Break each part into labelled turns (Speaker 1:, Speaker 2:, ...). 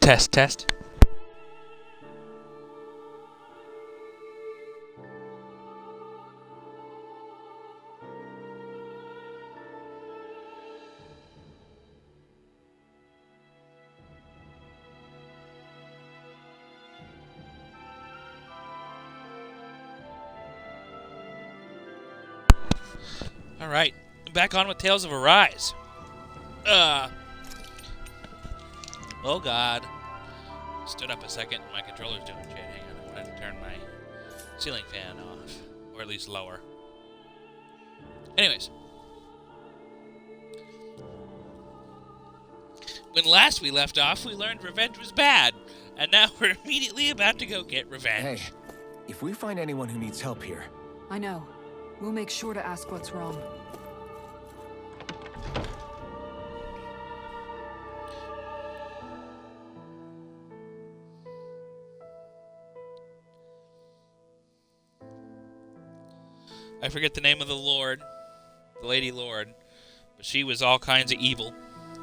Speaker 1: Test, test. Alright, back on with Tales of Arise. Oh god. Stood up a second, my controller's doing shit. Hang on, I wanted to turn my ceiling fan off. Or at least lower. Anyways. When last we left off, we learned revenge was bad. And now we're immediately about to go get revenge.
Speaker 2: Hey, if we find anyone who needs help here...
Speaker 3: I know. We'll make sure to ask what's wrong.
Speaker 1: I forget the name of the Lord, the Lady Lord, but she was all kinds of evil.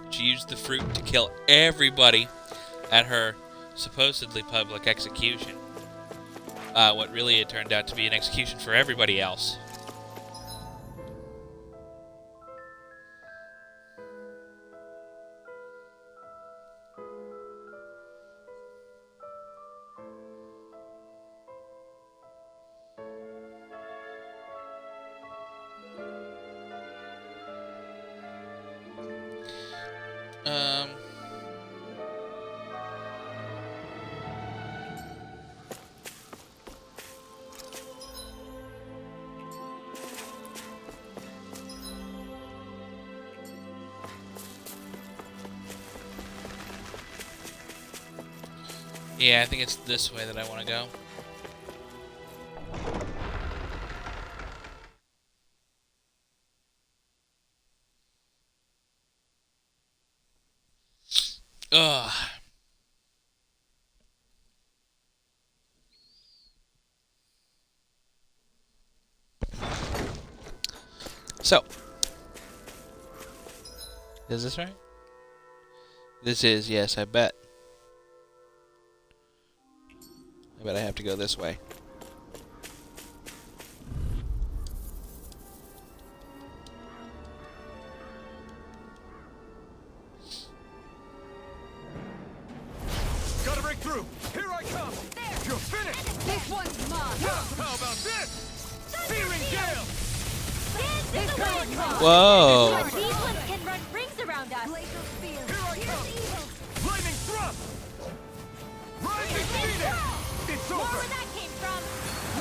Speaker 1: She used the fruit to kill everybody at her supposedly public execution. What really it turned out to be an execution for everybody else. Yeah, I think it's this way that I want to go. Ugh. So. Is this right? This is, yes, I bet. I bet I have to go this way.
Speaker 2: Gotta break through! Here I come!
Speaker 3: There!
Speaker 2: You're finished!
Speaker 3: This one's mine!
Speaker 2: How about this? Searing gale!
Speaker 3: This one's mine!
Speaker 1: Whoa!
Speaker 4: These ones can run rings around us.
Speaker 3: Glacial spear!
Speaker 2: Here I come! Lightning thrust! Rising phoenix! It's
Speaker 4: More
Speaker 2: over!
Speaker 4: where that came from.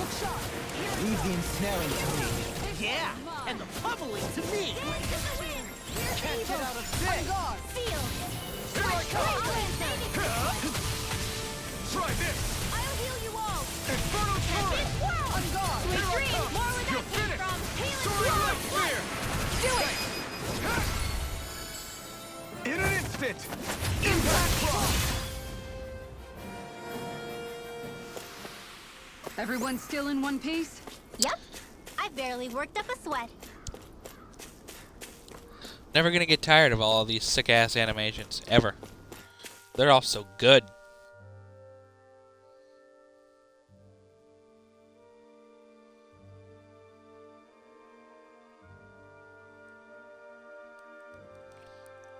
Speaker 3: Look sharp!
Speaker 5: Leave the ensnaring to me.
Speaker 3: This
Speaker 5: Yeah,
Speaker 3: one's mine.
Speaker 5: and the pummeling to me. Can't get out of
Speaker 3: On
Speaker 5: this.
Speaker 3: guard!
Speaker 4: Seal.
Speaker 2: Here I come! Try this!
Speaker 4: I'll heal you all.
Speaker 2: Inferno torrent!
Speaker 4: This world.
Speaker 3: On guard!
Speaker 4: Sweet
Speaker 2: Here I
Speaker 4: dreams.
Speaker 2: come.
Speaker 4: More where
Speaker 2: You're
Speaker 4: that came
Speaker 2: finished.
Speaker 4: from.
Speaker 2: Soaring
Speaker 4: Healing
Speaker 2: light spear!
Speaker 3: Do it!
Speaker 2: In an instant! Impact block!
Speaker 3: Everyone still in one piece?
Speaker 4: Yep. I barely worked up a sweat.
Speaker 1: Never gonna get tired of all of these sick-ass animations, ever. They're all so good.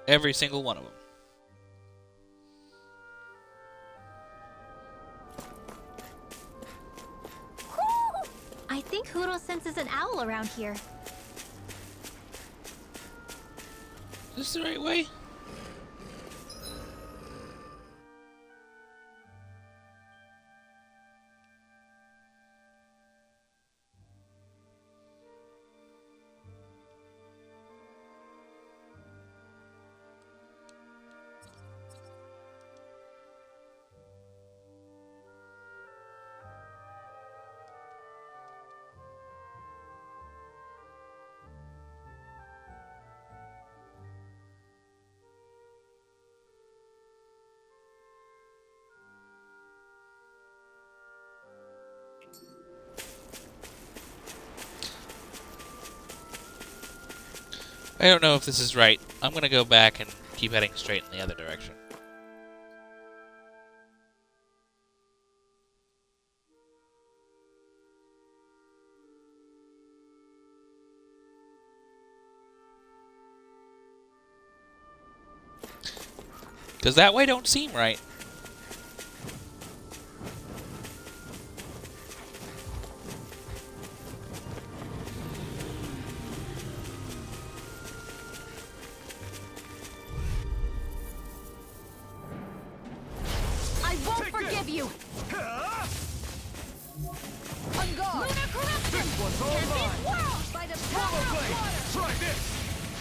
Speaker 1: Every single one of them.
Speaker 4: Whew. I think Hoodle senses an owl around here.
Speaker 1: Is this the right way? I don't know if this is right. I'm gonna go back and keep heading straight in the other direction. Because that way don't seem right.
Speaker 3: I won't forgive you! On guard!
Speaker 5: Lunar corruption!
Speaker 2: This one's all mine!
Speaker 5: World!
Speaker 3: By the
Speaker 2: Swallow
Speaker 3: power of
Speaker 2: blade!
Speaker 3: water!
Speaker 2: Try this!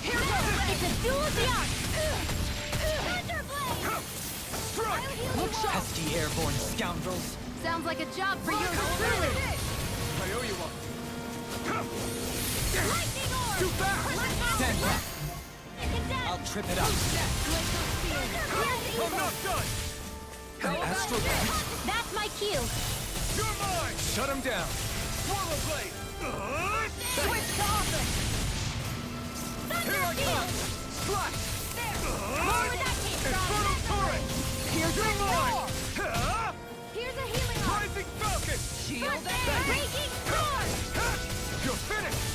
Speaker 3: Here goes!
Speaker 5: It's a duel of the arts! Thunder blade!
Speaker 2: Strike!
Speaker 3: Look sharp!
Speaker 6: Pesky airborne scoundrels.
Speaker 3: Sounds like a job for you
Speaker 2: Truly!
Speaker 3: truly!
Speaker 2: I owe you one.
Speaker 5: Lightning orb!
Speaker 2: Too fast!
Speaker 6: Stand back.
Speaker 5: Condemn!
Speaker 6: I'll trip it up.
Speaker 2: I'm not done!
Speaker 6: An astral bite?
Speaker 5: That's my cue!
Speaker 2: You're mine!
Speaker 6: Shut him down.
Speaker 2: Swallow blade!
Speaker 3: Switch to offense!
Speaker 2: Here I come! Slash!
Speaker 5: More with that kick!
Speaker 2: Infernal turret!
Speaker 3: Here's your
Speaker 2: Mine!
Speaker 3: roar!
Speaker 5: Here's a healing arm!
Speaker 2: Rising falcon!
Speaker 3: Shield
Speaker 5: Breaking sword!
Speaker 2: You're finished!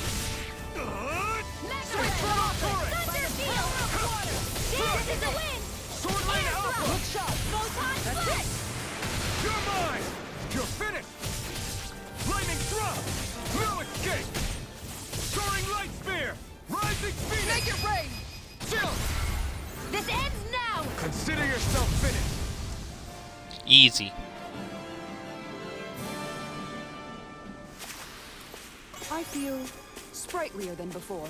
Speaker 3: Switch to offense!
Speaker 5: Thunder field! This is a win!
Speaker 2: Sword lane alpha!
Speaker 3: Look sharp!
Speaker 5: Photon split!
Speaker 2: You're mine! You're finished! Lightning thrust! No escape! Soaring light spear! Rising phoenix!
Speaker 3: Make it rain!
Speaker 2: Chill!
Speaker 5: This ends now!
Speaker 2: Consider yourself finished!
Speaker 1: Easy.
Speaker 3: I feel sprightlier than before.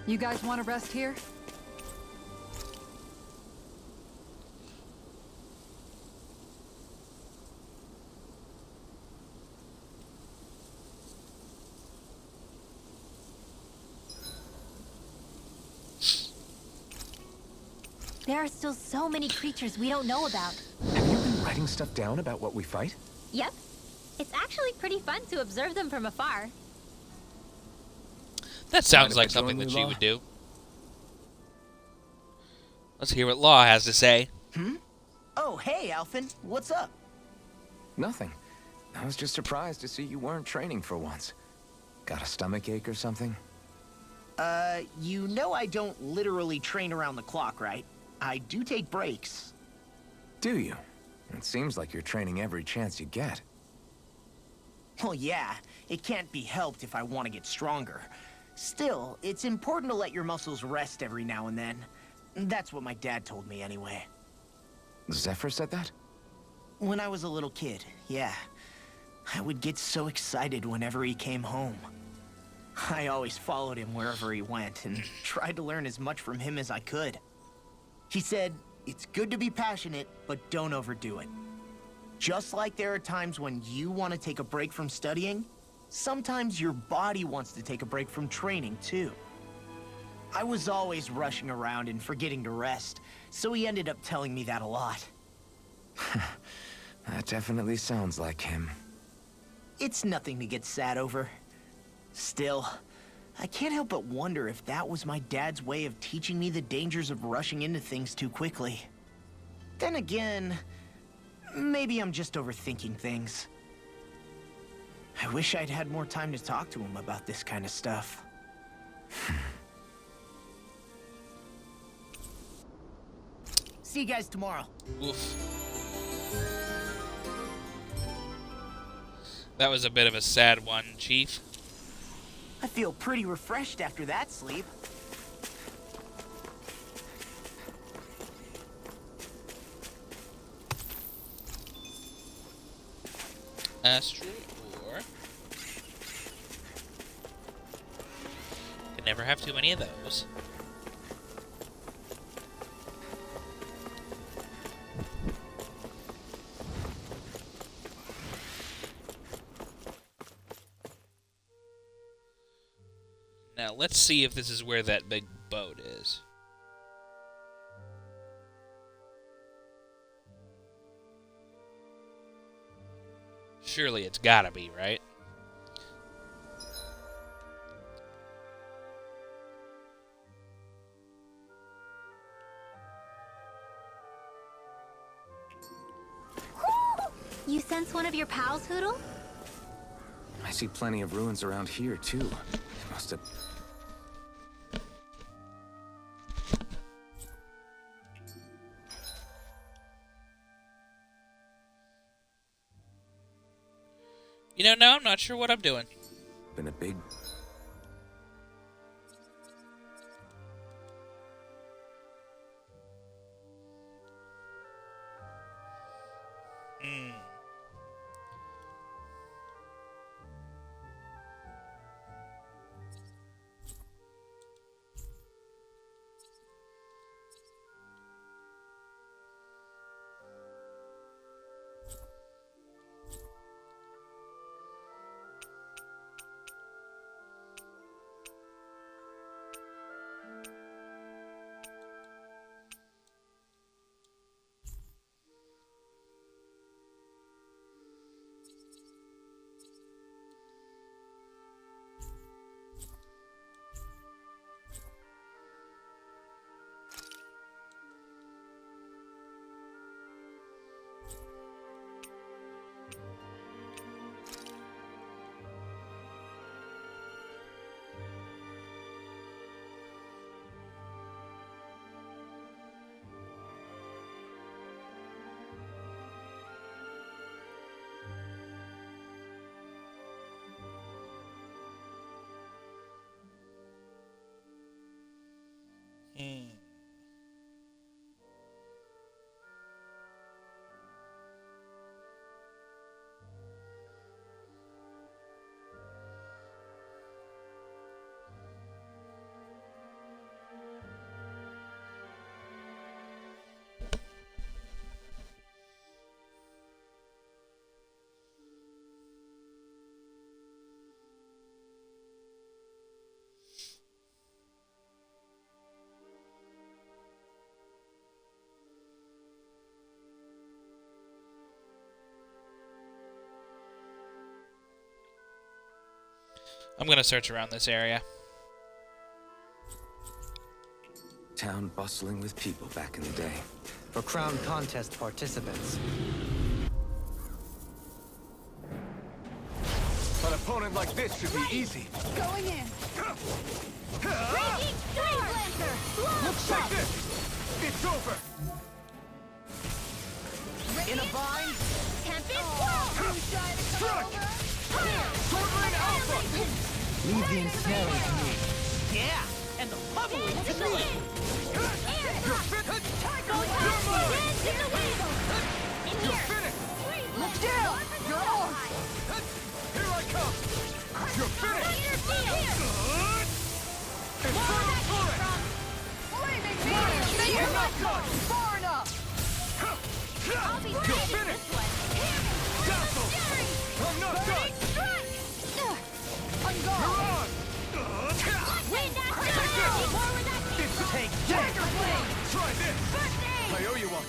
Speaker 3: You guys want to rest here?
Speaker 4: There are still so many creatures we don't know about.
Speaker 7: Have you been writing stuff down about what we fight?
Speaker 4: Yep. It's actually pretty fun to observe them from afar.
Speaker 1: That sounds
Speaker 7: if
Speaker 1: like
Speaker 7: I
Speaker 1: something
Speaker 7: join
Speaker 1: that
Speaker 7: you,
Speaker 1: she
Speaker 7: Law?
Speaker 1: would do. Let's hear what Law has to say.
Speaker 6: Oh, hey, Alphin. What's up?
Speaker 7: Nothing. I was just surprised to see you weren't training for once. Got a stomachache or something?
Speaker 8: You know I don't literally train around the clock, right? I do take breaks.
Speaker 7: Do you? It seems like you're training every chance you get.
Speaker 8: Well, yeah, it can't be helped if I want to get stronger. Still, it's important to let your muscles rest every now and then. That's what my dad told me anyway.
Speaker 7: Zephyr said that?
Speaker 8: When I was a little kid, yeah. I would get so excited whenever he came home. I always followed him wherever he went and tried to learn as much from him as I could. He said, it's good to be passionate, but don't overdo it. Just like there are times when you want to take a break from studying, sometimes your body wants to take a break from training too. I was always rushing around and forgetting to rest, so he ended up telling me that a lot.
Speaker 7: That definitely sounds like him.
Speaker 8: It's nothing to get sad over. Still, I can't help but wonder if that was my dad's way of teaching me the dangers of rushing into things too quickly. Then again, maybe I'm just overthinking things. I wish I'd had more time to talk to him about this kind of stuff. See you guys tomorrow.
Speaker 1: Oof. That was a bit of a sad one, Chief.
Speaker 8: I feel pretty refreshed after that sleep.
Speaker 1: Astral ore. Can never have too many of those. Now let's see if this is where that big boat is. Surely it's gotta be, right?
Speaker 4: You sense one of your pals, Hoodle?
Speaker 7: I see plenty of ruins around here, too. Must have...
Speaker 1: You know, now I'm not sure what I'm doing.
Speaker 7: Been a big...
Speaker 1: Hmm. Hmm. I'm gonna search around this area.
Speaker 7: Town bustling with people back in the day.
Speaker 6: For crown contest participants.
Speaker 2: An opponent like this should be easy.
Speaker 3: Going in.
Speaker 4: Raging Storm Lancer!
Speaker 2: Take this! It's over!
Speaker 8: In a bind?
Speaker 4: Tempest Swirl!
Speaker 2: Strike! Sword Lane Alpha!
Speaker 6: Leave the ensnaring to me.
Speaker 8: Yeah, and the bubbling to me.
Speaker 2: You're fit! You're finished!
Speaker 3: Look down! You're on!
Speaker 2: Here I come! You're finished! Infernal Torrent!
Speaker 3: Flaming fire!
Speaker 2: You're not done!
Speaker 3: Far enough!
Speaker 2: You're finished! Dazzle! I'm not done!
Speaker 3: On
Speaker 2: You're
Speaker 3: guard!
Speaker 2: on!
Speaker 8: Take that!
Speaker 2: Try this! I owe you one!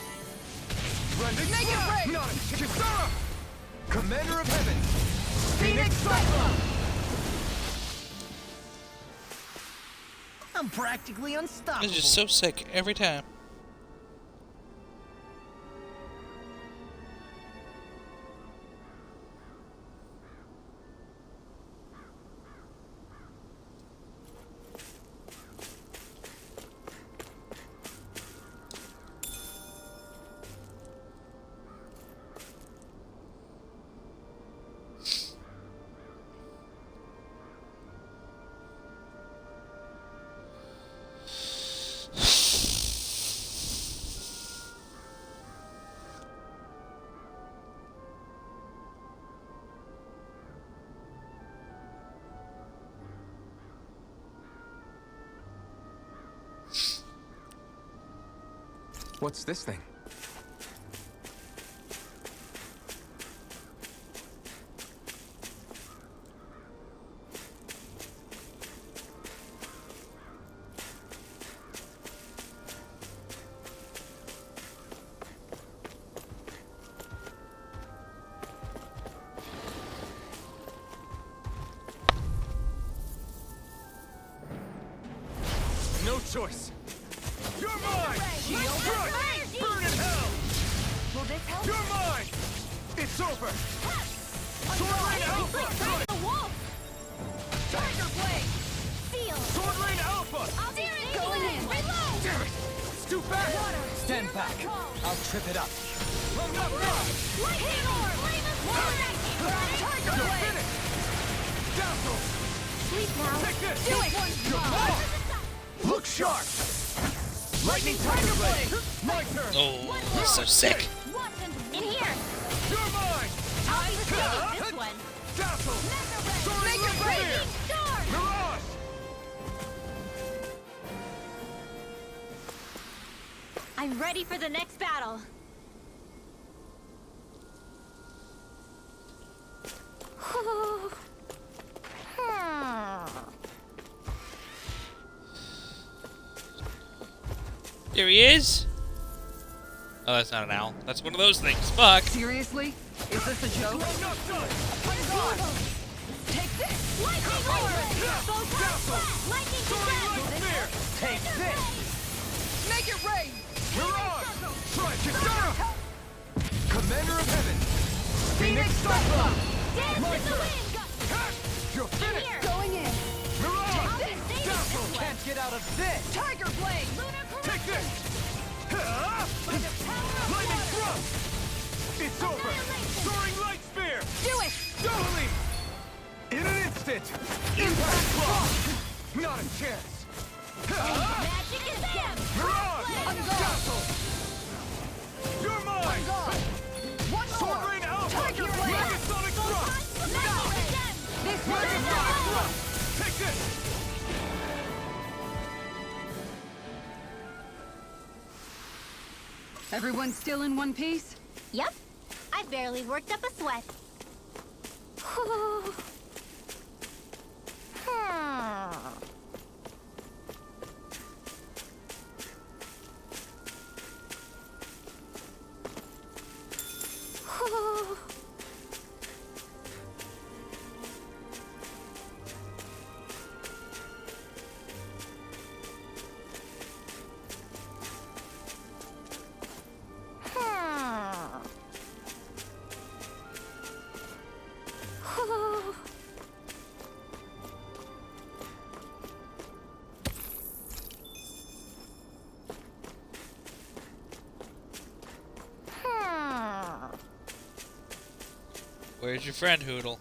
Speaker 2: Rending
Speaker 3: Make it
Speaker 2: Slap!
Speaker 3: rain!
Speaker 2: Not a Kisara! Commander of Heaven!
Speaker 3: Phoenix Cyclone!
Speaker 8: I'm practically unstoppable.
Speaker 1: It's just so sick every time.
Speaker 7: What's this thing?
Speaker 2: No choice! You're mine! Strike! Burn in hell!
Speaker 3: Will this help?
Speaker 2: You're mine! It's over! Sword Lane Alpha!
Speaker 4: The wolf!
Speaker 3: Tiger Blade!
Speaker 4: Seal!
Speaker 2: Sword Lane Alpha!
Speaker 4: I'll do it!
Speaker 3: Going in.
Speaker 4: Reload!
Speaker 2: Damn it! It's too fast!
Speaker 6: Stand back. I'll trip it up.
Speaker 2: I'm not done!
Speaker 4: Lightning orb! Flame of war!
Speaker 3: Tiger
Speaker 2: You're
Speaker 3: Blade!
Speaker 2: finished! Dazzle!
Speaker 4: Sleep now.
Speaker 2: Take this!
Speaker 3: Do it!
Speaker 2: You're off! Look sharp! Lightning Tiger Blade! My turn!
Speaker 1: Oh, that's so sick.
Speaker 4: In here.
Speaker 2: You're mine!
Speaker 4: I'll be receiving this one.
Speaker 2: Dazzle! Soaring
Speaker 3: Make it
Speaker 2: Light
Speaker 3: rain!
Speaker 2: Spear! Mirage!
Speaker 4: I'm ready for the next battle.
Speaker 1: There he is. Oh, that's not an owl. That's one of those things. Fuck.
Speaker 3: Seriously? Is this a joke?
Speaker 2: I'm not done!
Speaker 3: Take this!
Speaker 4: Lightning Orb!
Speaker 2: Dazzle!
Speaker 4: Lightning
Speaker 2: Soaring Light
Speaker 4: Descent!
Speaker 2: Spear!
Speaker 8: Take this!
Speaker 3: Make it rain!
Speaker 2: Mirage! Strike Kitana! Commander of Heaven!
Speaker 3: Phoenix Cyclone!
Speaker 4: Dance in the wind!
Speaker 2: You're finished!
Speaker 4: Here!
Speaker 3: Going in!
Speaker 2: Mirage!
Speaker 4: Take this!
Speaker 2: Dazzle!
Speaker 8: Can't get out of this!
Speaker 3: Tiger Blade!
Speaker 2: Take this! Lightning Thrust! It's over! Soaring Light Spear!
Speaker 3: Do it!
Speaker 2: Totally! In an instant! Impact Claw! Not a chance!
Speaker 4: Magic is them!
Speaker 2: Mirage!
Speaker 3: I'm gone!
Speaker 2: Dazzle! You're mine!
Speaker 3: Gone! One
Speaker 2: Sword
Speaker 3: more!
Speaker 2: Rain Alpha!
Speaker 3: Tiger Blade!
Speaker 2: Megasonic Thrust!
Speaker 4: Magic is them!
Speaker 3: This one is
Speaker 2: Megasonic
Speaker 3: mine!
Speaker 2: Thrust! Take this!
Speaker 3: Everyone still in one piece?
Speaker 4: Yep. I barely worked up a sweat.
Speaker 1: Where's your friend, Hoodle?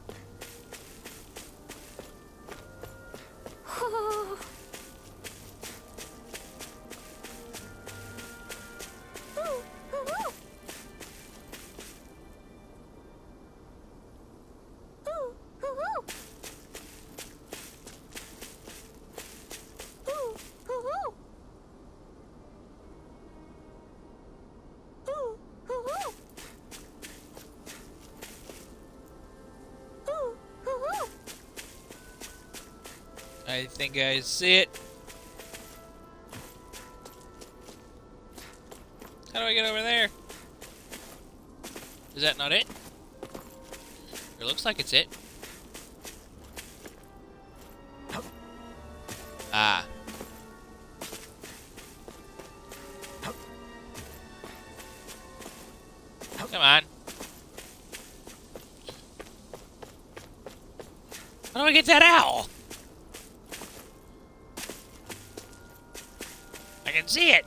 Speaker 1: I think I see it. How do I get over there? Is that not it? It looks like it's it. Ah. Come on. How do I get that owl? I can see it.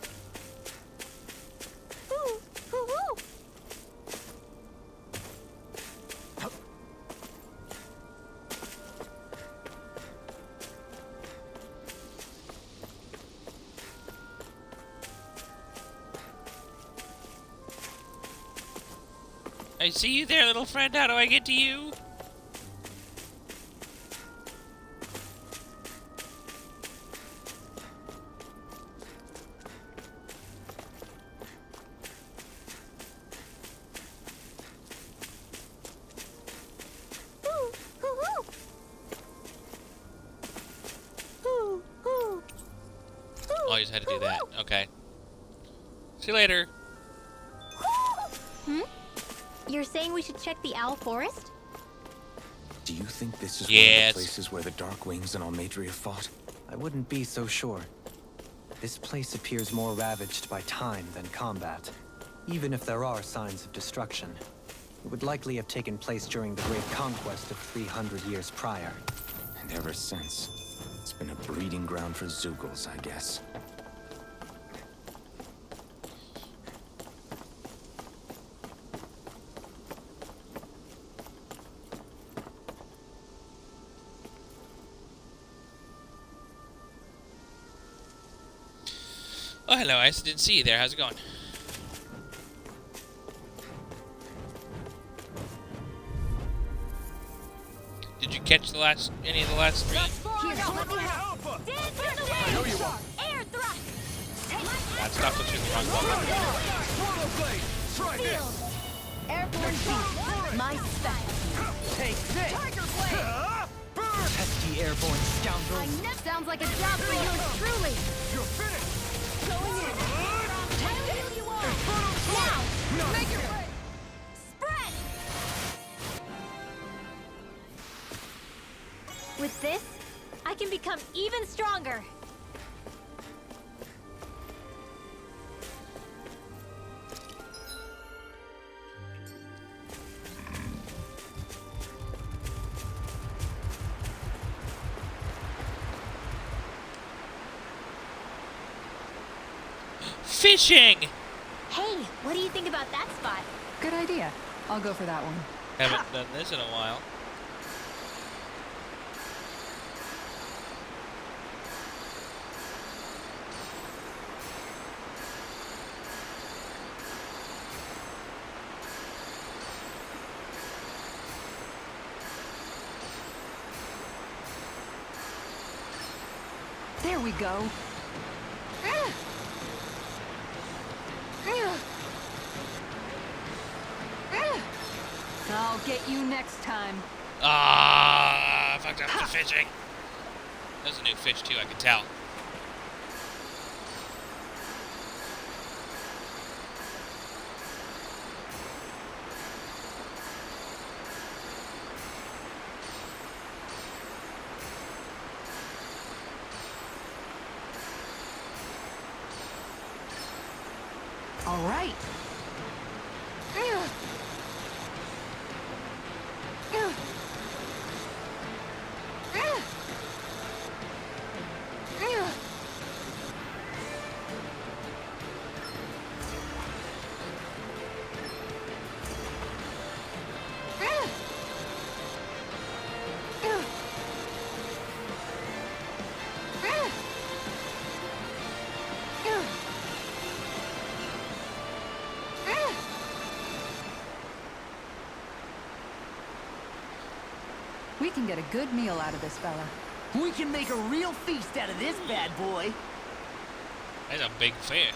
Speaker 1: I see you there, little friend. How do I get to you? Oh, you just had to do that. Okay. See you later.
Speaker 4: You're saying we should check the Owl Forest?
Speaker 7: Do you think this is one
Speaker 1: Yes.
Speaker 7: of the places where the Dark Wings and Almeidrea fought?
Speaker 6: I wouldn't be so sure. This place appears more ravaged by time than combat. Even if there are signs of destruction, it would likely have taken place during the Great Conquest of 300 years prior.
Speaker 7: And ever since, it's been a breeding ground for Zeugles, I guess.
Speaker 1: Oh, hello, Ice. I didn't see you there. How's it going? Did you catch any of the last three?
Speaker 4: Here, let me help.
Speaker 2: Alpha!
Speaker 4: Dance in the
Speaker 2: I know
Speaker 4: wind.
Speaker 2: you are.
Speaker 4: Air thrust.
Speaker 1: That stuff puts you in the wrong button.
Speaker 2: Portal blade! Try this!
Speaker 4: Field. Airborne beat. My style.
Speaker 8: Take this!
Speaker 4: Tiger blade.
Speaker 2: Burn!
Speaker 6: Pesky airborne
Speaker 4: I
Speaker 6: scoundrels.
Speaker 4: know. Sounds like a job for yours truly.
Speaker 2: You're finished!
Speaker 4: Going in. I know who you are.
Speaker 2: Inferno Strike!
Speaker 4: Now, make your way. Spread. With this, I can become even stronger.
Speaker 1: Fishing!
Speaker 4: Hey, what do you think about that spot?
Speaker 3: Good idea. I'll go for that one.
Speaker 1: Haven't done this in a while.
Speaker 3: There we go. I'll get you next time.
Speaker 1: Ah, fucked up the fishing. There's a new fish too, I can tell.
Speaker 3: All right. We can get a good meal out of this fella.
Speaker 5: We can make a real feast out of this bad boy.
Speaker 1: That's a big fish.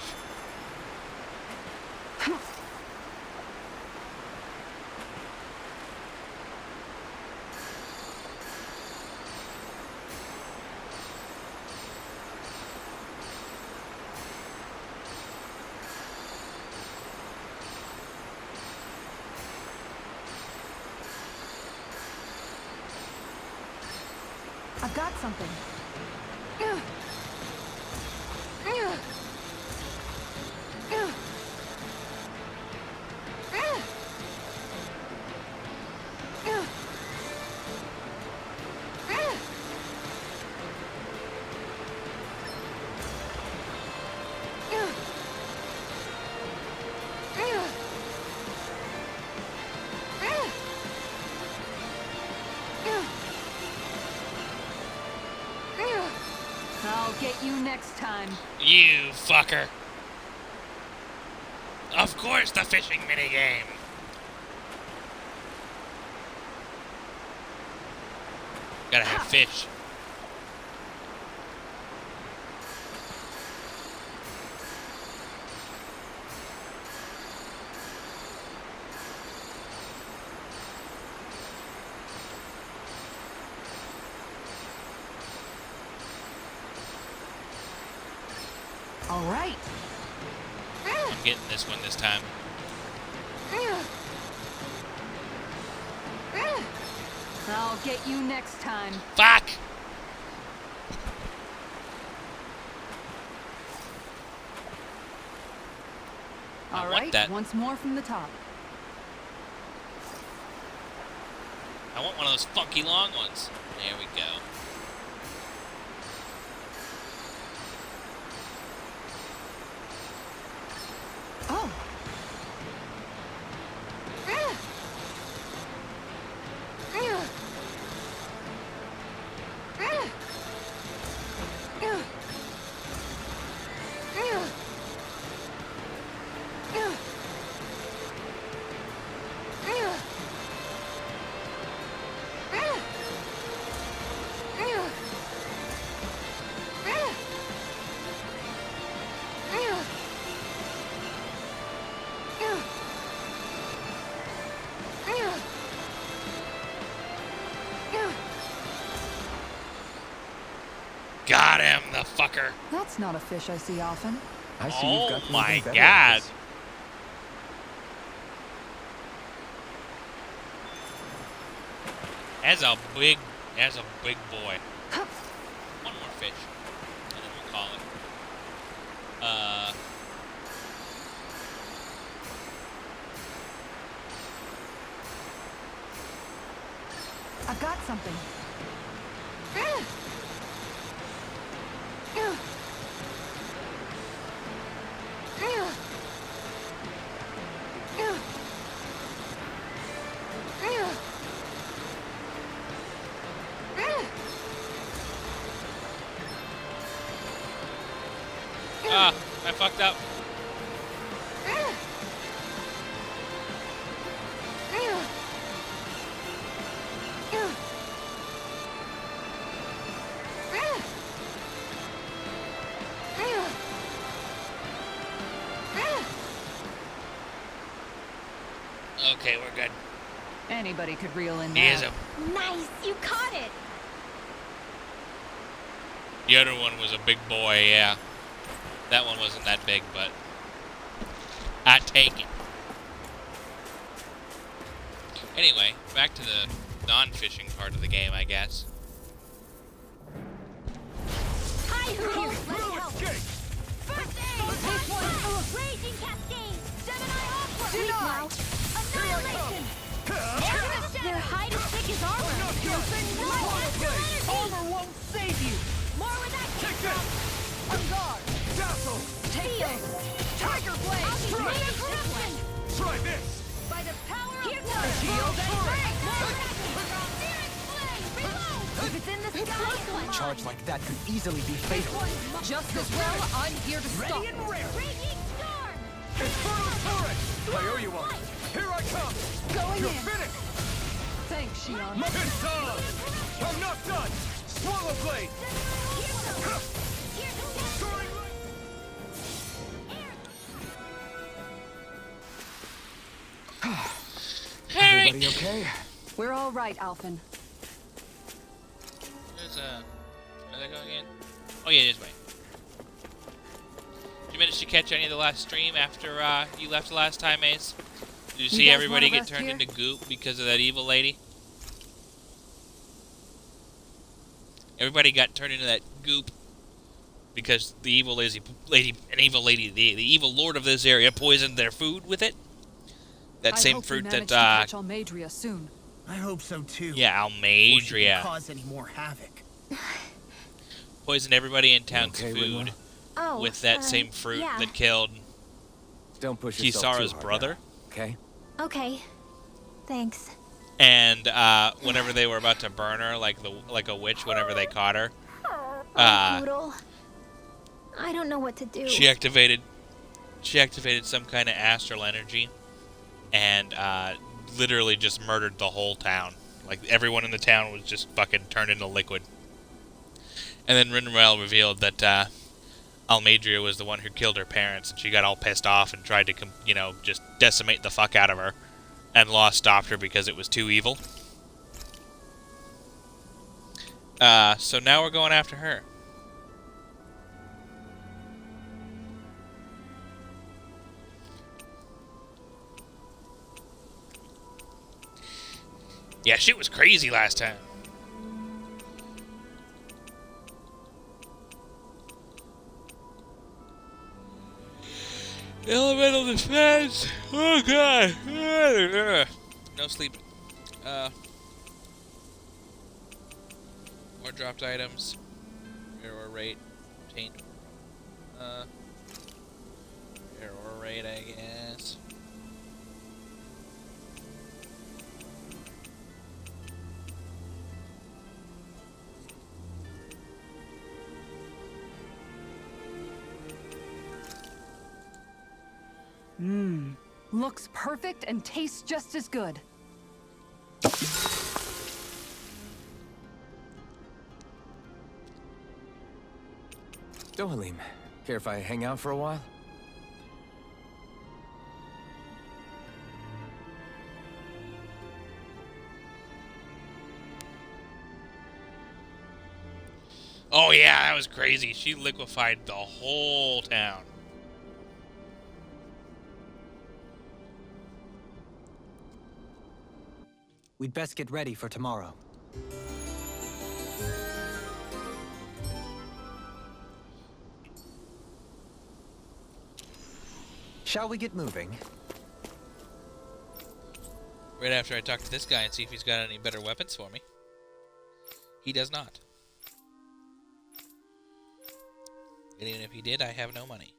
Speaker 3: I've got something. I'll get you next time.
Speaker 1: You fucker. Of course, the fishing minigame. Gotta have fish.
Speaker 3: All right.
Speaker 1: I'm getting this one this time.
Speaker 3: I'll get you next time.
Speaker 1: Fuck! I
Speaker 3: All
Speaker 1: want
Speaker 3: right,
Speaker 1: that.
Speaker 3: once more from the top.
Speaker 1: I want one of those funky long ones. There we go.
Speaker 3: Oh.
Speaker 1: motherfucker.
Speaker 3: That's not a fish I see often.
Speaker 7: I see you've
Speaker 1: Oh
Speaker 7: got
Speaker 1: my
Speaker 7: something better at
Speaker 1: god.
Speaker 7: this.
Speaker 1: As a big boy. One more fish. And then we'll call it.
Speaker 3: I've got something.
Speaker 1: Ah, I fucked up. Okay, we're good.
Speaker 3: Anybody could reel in
Speaker 1: Here's
Speaker 3: that.
Speaker 1: him.
Speaker 4: Nice, you caught it.
Speaker 1: The other one was a big boy, yeah. That one wasn't that big, but I take it. Anyway, back to the non-fishing part of the game, I guess.
Speaker 4: Hi, Hootie. Let's
Speaker 2: No
Speaker 4: help.
Speaker 2: escape!
Speaker 4: First aid. Raging cascade. Gemini offer. Wait now. Annihilation. Their hide is thick as armor.
Speaker 5: Armor won't save you!
Speaker 4: More with that
Speaker 2: Take
Speaker 4: kick
Speaker 2: this!
Speaker 5: On guard!
Speaker 2: Dazzle!
Speaker 5: Take this! Tiger Blade!
Speaker 4: I'll be
Speaker 2: Try
Speaker 4: ready
Speaker 2: it.
Speaker 4: for this one.
Speaker 2: Try this!
Speaker 4: By the power
Speaker 5: Here
Speaker 4: of
Speaker 5: comes
Speaker 4: water.
Speaker 5: shield and break!
Speaker 4: Spirit flame. Reload.
Speaker 5: If it's in the sky, it's mine!
Speaker 6: Charge like that could easily be fatal.
Speaker 5: Just as well, I'm here to stop.
Speaker 2: Ready and rare!
Speaker 4: Raging storm.
Speaker 2: Inferno turret! I owe you one! Here I come!
Speaker 3: Going
Speaker 2: You're
Speaker 3: in.
Speaker 2: finished!
Speaker 3: Thanks, Shion.
Speaker 2: It's on! I'm not done! Swallow blade! Soaring light!
Speaker 7: Everybody okay?
Speaker 3: We're all right, Alphen.
Speaker 1: There's where they going in? Oh yeah, this way. Did you manage to catch any of the last stream after you left the last time, Ace? Did you see
Speaker 3: guys
Speaker 1: everybody
Speaker 3: wanna
Speaker 1: get
Speaker 3: rest
Speaker 1: turned
Speaker 3: here?
Speaker 1: into goop because of that evil lady? Everybody got turned into that goop because the evil the evil lord of this area poisoned their food with it. That
Speaker 3: I
Speaker 1: same
Speaker 3: hope we
Speaker 1: fruit
Speaker 3: manage
Speaker 1: that,
Speaker 3: to catch Almeidrea soon.
Speaker 8: I hope so too.
Speaker 1: yeah,
Speaker 8: Before she can
Speaker 1: Almeidrea
Speaker 8: cause any more havoc.
Speaker 1: poisoned everybody in town's
Speaker 7: okay,
Speaker 1: food
Speaker 7: Winlow?
Speaker 4: Oh,
Speaker 1: with that same fruit
Speaker 4: yeah.
Speaker 1: that killed
Speaker 7: Don't push yourself
Speaker 1: Kisara's
Speaker 7: too hard
Speaker 1: brother.
Speaker 7: now, okay?
Speaker 4: Okay. Thanks.
Speaker 1: And whenever they were about to burn her, like a witch, whenever they caught her,
Speaker 4: Poodle. I don't know what to do.
Speaker 1: she activated some kind of astral energy, and literally just murdered the whole town. Like everyone in the town was just fucking turned into liquid. And then Rinrel revealed that Almeidrea was the one who killed her parents, and she got all pissed off and tried to, just decimate the fuck out of her. And Law stopped her because it was too evil. So now we're going after her. Yeah, shit was crazy last time. Elemental defense. Oh god. No sleep. More dropped items. Error rate. Obtained. Error rate, I guess.
Speaker 3: Looks perfect and tastes just as good.
Speaker 7: Dohalim, care if I hang out for a while?
Speaker 1: Oh yeah, that was crazy. She liquefied the whole town.
Speaker 6: We'd best get ready for tomorrow. Shall we get moving?
Speaker 1: Right after I talk to this guy and see if he's got any better weapons for me. He does not. And even if he did, I have no money.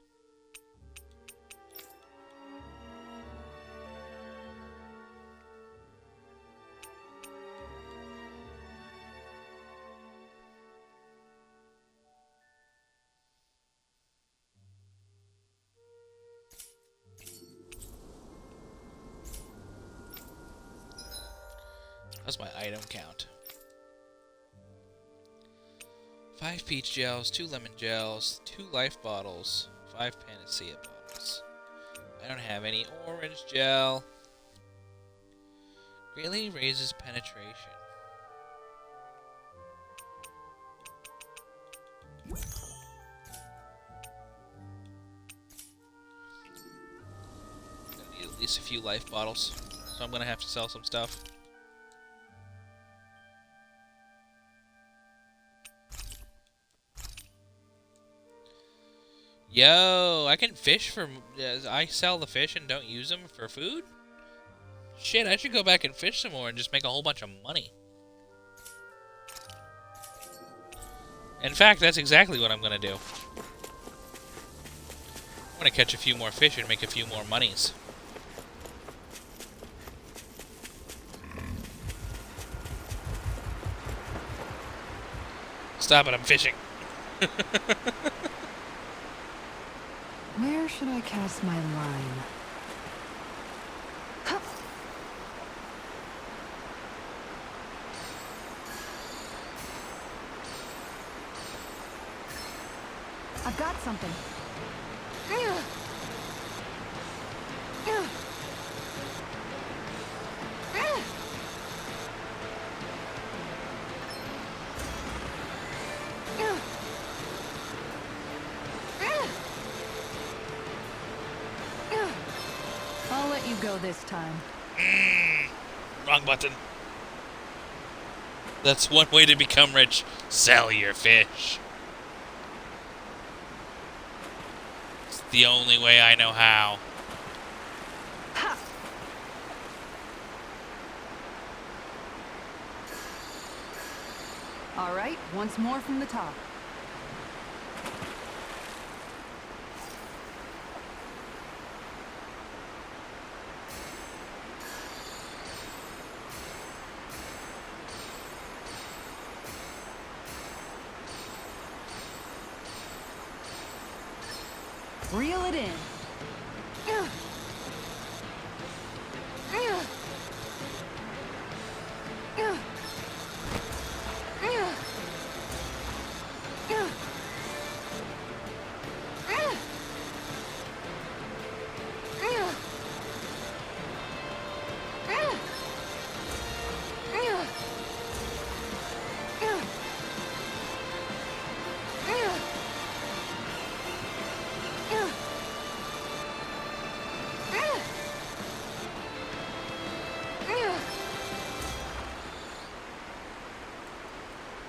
Speaker 1: How's my item count? 5 peach gels, 2 lemon gels, 2 life bottles, 5 panacea bottles. I don't have any orange gel. Greatly raises penetration. Gonna need at least a few life bottles, so I'm gonna have to sell some stuff. Yo, I can fish for... I sell the fish and don't use them for food? Shit, I should go back and fish some more and just make a whole bunch of money. In fact, that's exactly what I'm going to do. I'm going to catch a few more fish and make a few more monies. Stop it, I'm fishing.
Speaker 3: Where should I cast my line? Hup. I've got something. I'll let you go this time.
Speaker 1: Wrong button. That's one way to become rich. Sell your fish. It's the only way I know how.
Speaker 3: Ha! All right, once more from the top. Reel it in.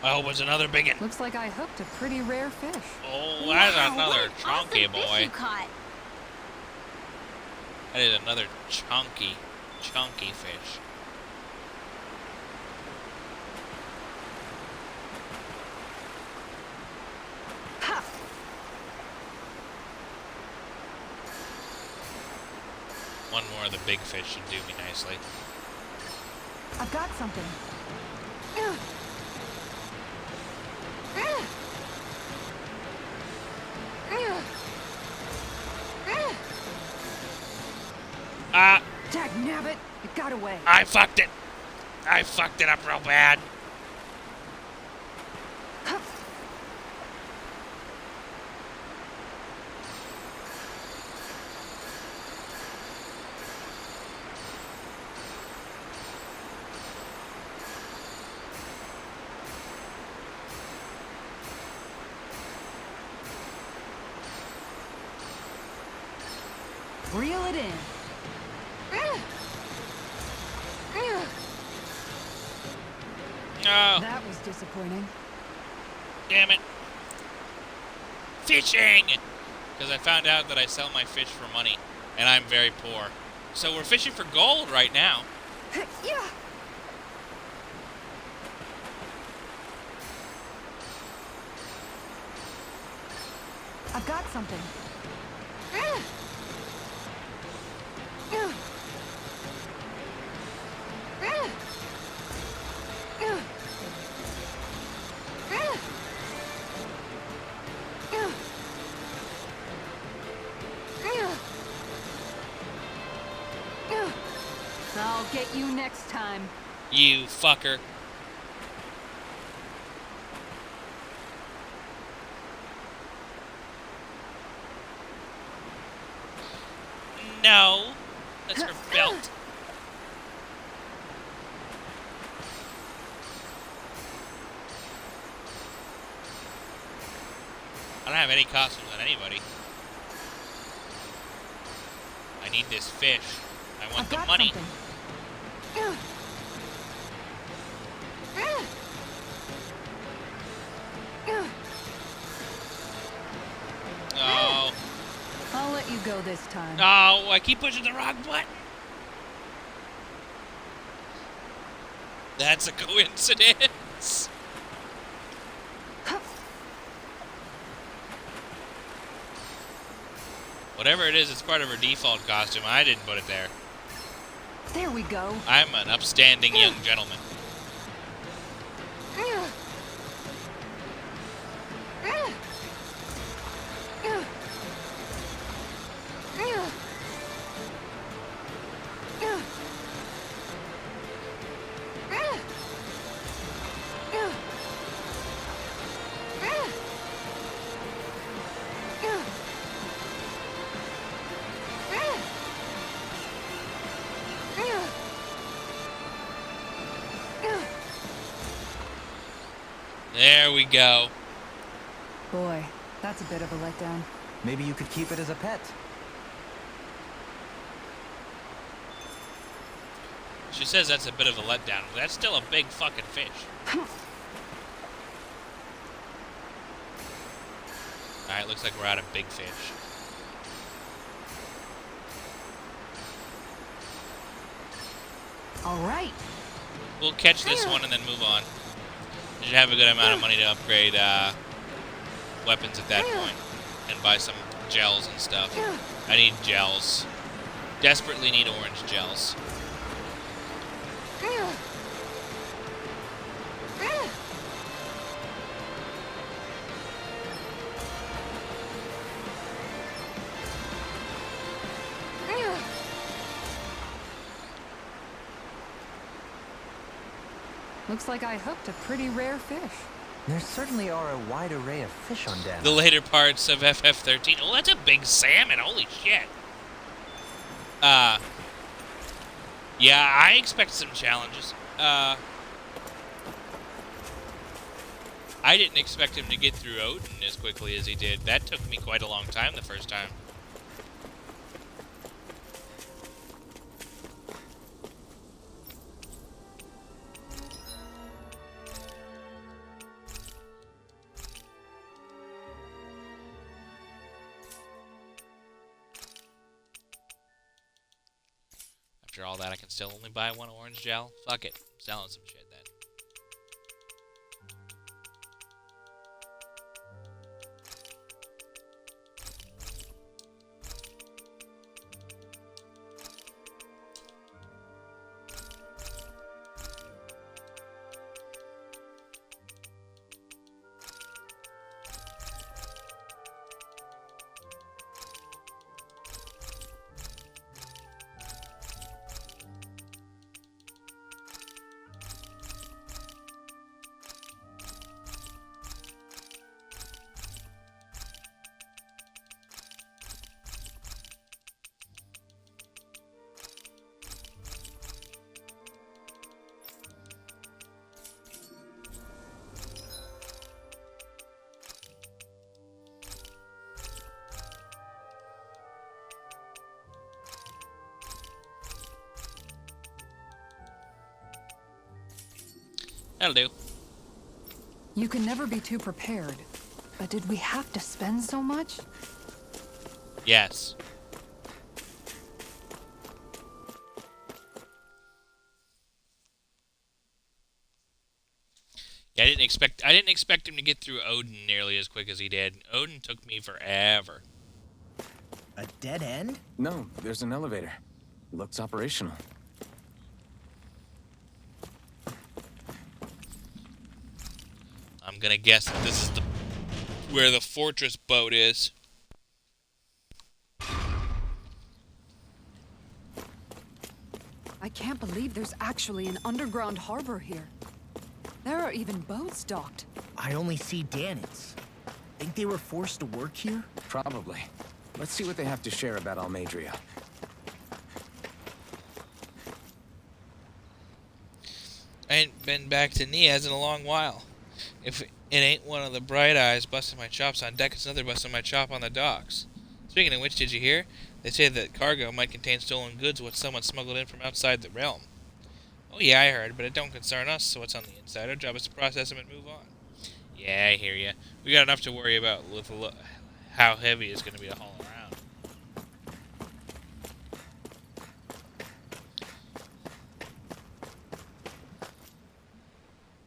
Speaker 1: I hope it's another big one.
Speaker 3: Looks like I hooked a pretty rare fish.
Speaker 1: Oh, that's
Speaker 4: Wow,
Speaker 1: another
Speaker 4: what an
Speaker 1: chunky
Speaker 4: awesome fish
Speaker 1: boy.
Speaker 4: you caught.
Speaker 1: That is another chunky fish.
Speaker 3: Ha!
Speaker 1: One more of the big fish should do me nicely.
Speaker 3: I've got something.
Speaker 1: Ah!
Speaker 3: Dagnabbit! It got away.
Speaker 1: I fucked it! I fucked it up real bad.
Speaker 3: Reel it in.
Speaker 1: No,
Speaker 3: That was disappointing.
Speaker 1: damn it. Fishing! Because I found out that I sell my fish for money, and I'm very poor. So we're fishing for gold right now.
Speaker 3: Yeah. I've got something. I'll get you next time.
Speaker 1: You fucker. No. That's her belt. I don't have any costumes on anybody. I need this fish. I want
Speaker 3: I've
Speaker 1: the
Speaker 3: got
Speaker 1: money.
Speaker 3: something.
Speaker 1: Oh.
Speaker 3: I'll let you go this time.
Speaker 1: No, I keep pushing the wrong button. That's a coincidence. Whatever it is, it's part of her default costume. I didn't put it there.
Speaker 3: There we go.
Speaker 1: I'm an upstanding young gentleman. There we go.
Speaker 3: Boy, that's a bit of a letdown.
Speaker 6: Maybe you could keep it as a pet.
Speaker 1: She says that's a bit of a letdown, but that's still a big fucking fish. Alright, looks like we're out of big fish.
Speaker 3: All right.
Speaker 1: We'll catch this one and then move on. You should have a good amount of money to upgrade weapons at that point and buy some gels and stuff. I need gels. Desperately need orange gels.
Speaker 3: Looks like I hooked a pretty rare fish.
Speaker 6: There certainly are a wide array of fish on Dana.
Speaker 1: The later parts of FF13. Oh, that's a big salmon. Holy shit. Yeah, I expect some challenges. I didn't expect him to get through Odin as quickly as he did. That took me quite a long time the first time. After all that, I can still only buy one orange gel. Fuck it. I'm selling some shit then. That'll do.
Speaker 3: You can never be too prepared. But did we have to spend so much?
Speaker 1: Yes. Yeah, I didn't expect him to get through Odin nearly as quick as he did. Odin took me forever.
Speaker 8: A dead end?
Speaker 7: No, there's an elevator. Looks operational.
Speaker 1: I'm gonna guess that this is where the fortress boat is.
Speaker 3: I can't believe there's actually an underground harbor here. There are even boats docked.
Speaker 8: I only see Danans. Think they were forced to work here?
Speaker 7: Probably. Let's see what they have to share about Almeidrea.
Speaker 1: I ain't been back to Niaz in a long while. If it ain't one of the bright eyes busting my chops on deck, it's another busting my chop on the docks. Speaking of which, did you hear? They say that cargo might contain stolen goods which someone smuggled in from outside the realm. Oh yeah, I heard, but it don't concern us, so what's on the inside? Our job is to process them and move on. Yeah, I hear ya. We got enough to worry about with how heavy it's going to be to haul around.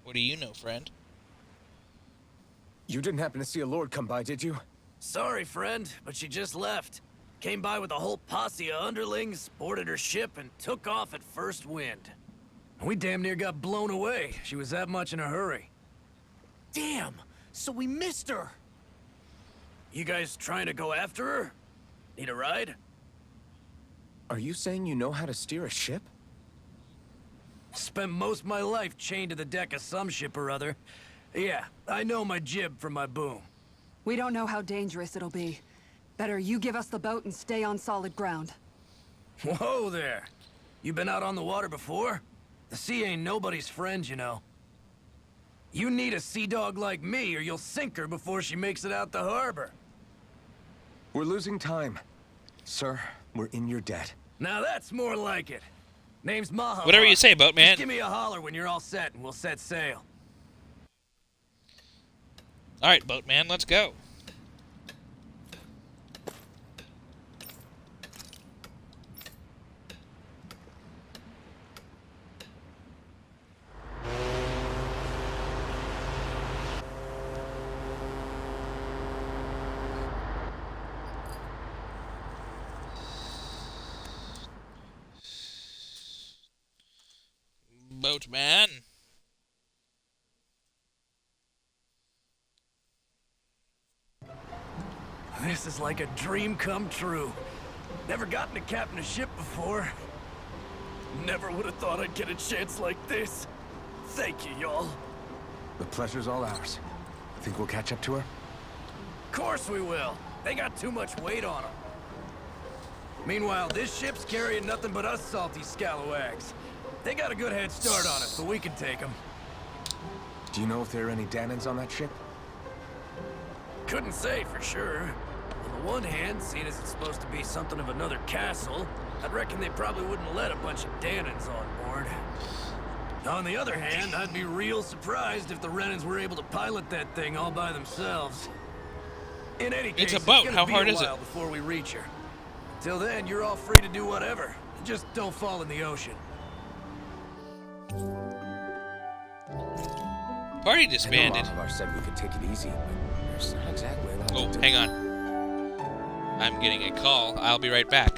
Speaker 1: What do you know, friend?
Speaker 7: You didn't happen to see a lord come by, did you?
Speaker 9: Sorry, friend, but she just left. Came by with a whole posse of underlings, boarded her ship, and took off at first wind. We damn near got blown away. She was that much in a hurry.
Speaker 8: Damn! So we missed her!
Speaker 9: You guys trying to go after her? Need a ride?
Speaker 7: Are you saying you know how to steer a ship?
Speaker 9: Spent most of my life chained to the deck of some ship or other. Yeah, I know my jib from my boom.
Speaker 3: We don't know how dangerous it'll be. Better you give us the boat and stay on solid ground.
Speaker 9: Whoa there! You been out on the water before? The sea ain't nobody's friend, you know. You need a sea dog like me, or you'll sink her before she makes it out the harbor.
Speaker 7: We're losing time. Sir, we're in your debt.
Speaker 9: Now that's more like it. Name's Maha.
Speaker 1: Whatever you say, boatman.
Speaker 9: Just give me a holler when you're all set, and we'll set sail.
Speaker 1: All right, boatman, let's go. Boatman.
Speaker 9: This is like a dream come true. Never gotten to captain a ship before. Never would have thought I'd get a chance like this. Thank you, y'all.
Speaker 7: The pleasure's all ours. Think we'll catch up to her?
Speaker 9: Course we will. They got too much weight on them. Meanwhile, this ship's carrying nothing but us salty scalawags. They got a good head start on us, but we can take them.
Speaker 7: Do you know if there are any Danans on that ship?
Speaker 9: Couldn't say for sure. On the one hand, seeing as it's supposed to be something of another castle, I'd reckon they probably wouldn't let a bunch of Danans on board. On the other hand, I'd be real surprised if the Renans were able to pilot that thing all by themselves. In any case,
Speaker 1: It's a boat.
Speaker 9: gonna
Speaker 1: How
Speaker 9: be
Speaker 1: hard
Speaker 9: a
Speaker 1: is it?
Speaker 9: while before we reach her. Till then, you're all free to do whatever. Just don't fall in the ocean.
Speaker 1: Party
Speaker 7: I know
Speaker 1: disbanded.
Speaker 7: Malabar said we could take it easy, but there's not exactly a lot
Speaker 1: Oh,
Speaker 7: to do.
Speaker 1: hang on. I'm getting a call. I'll be right back.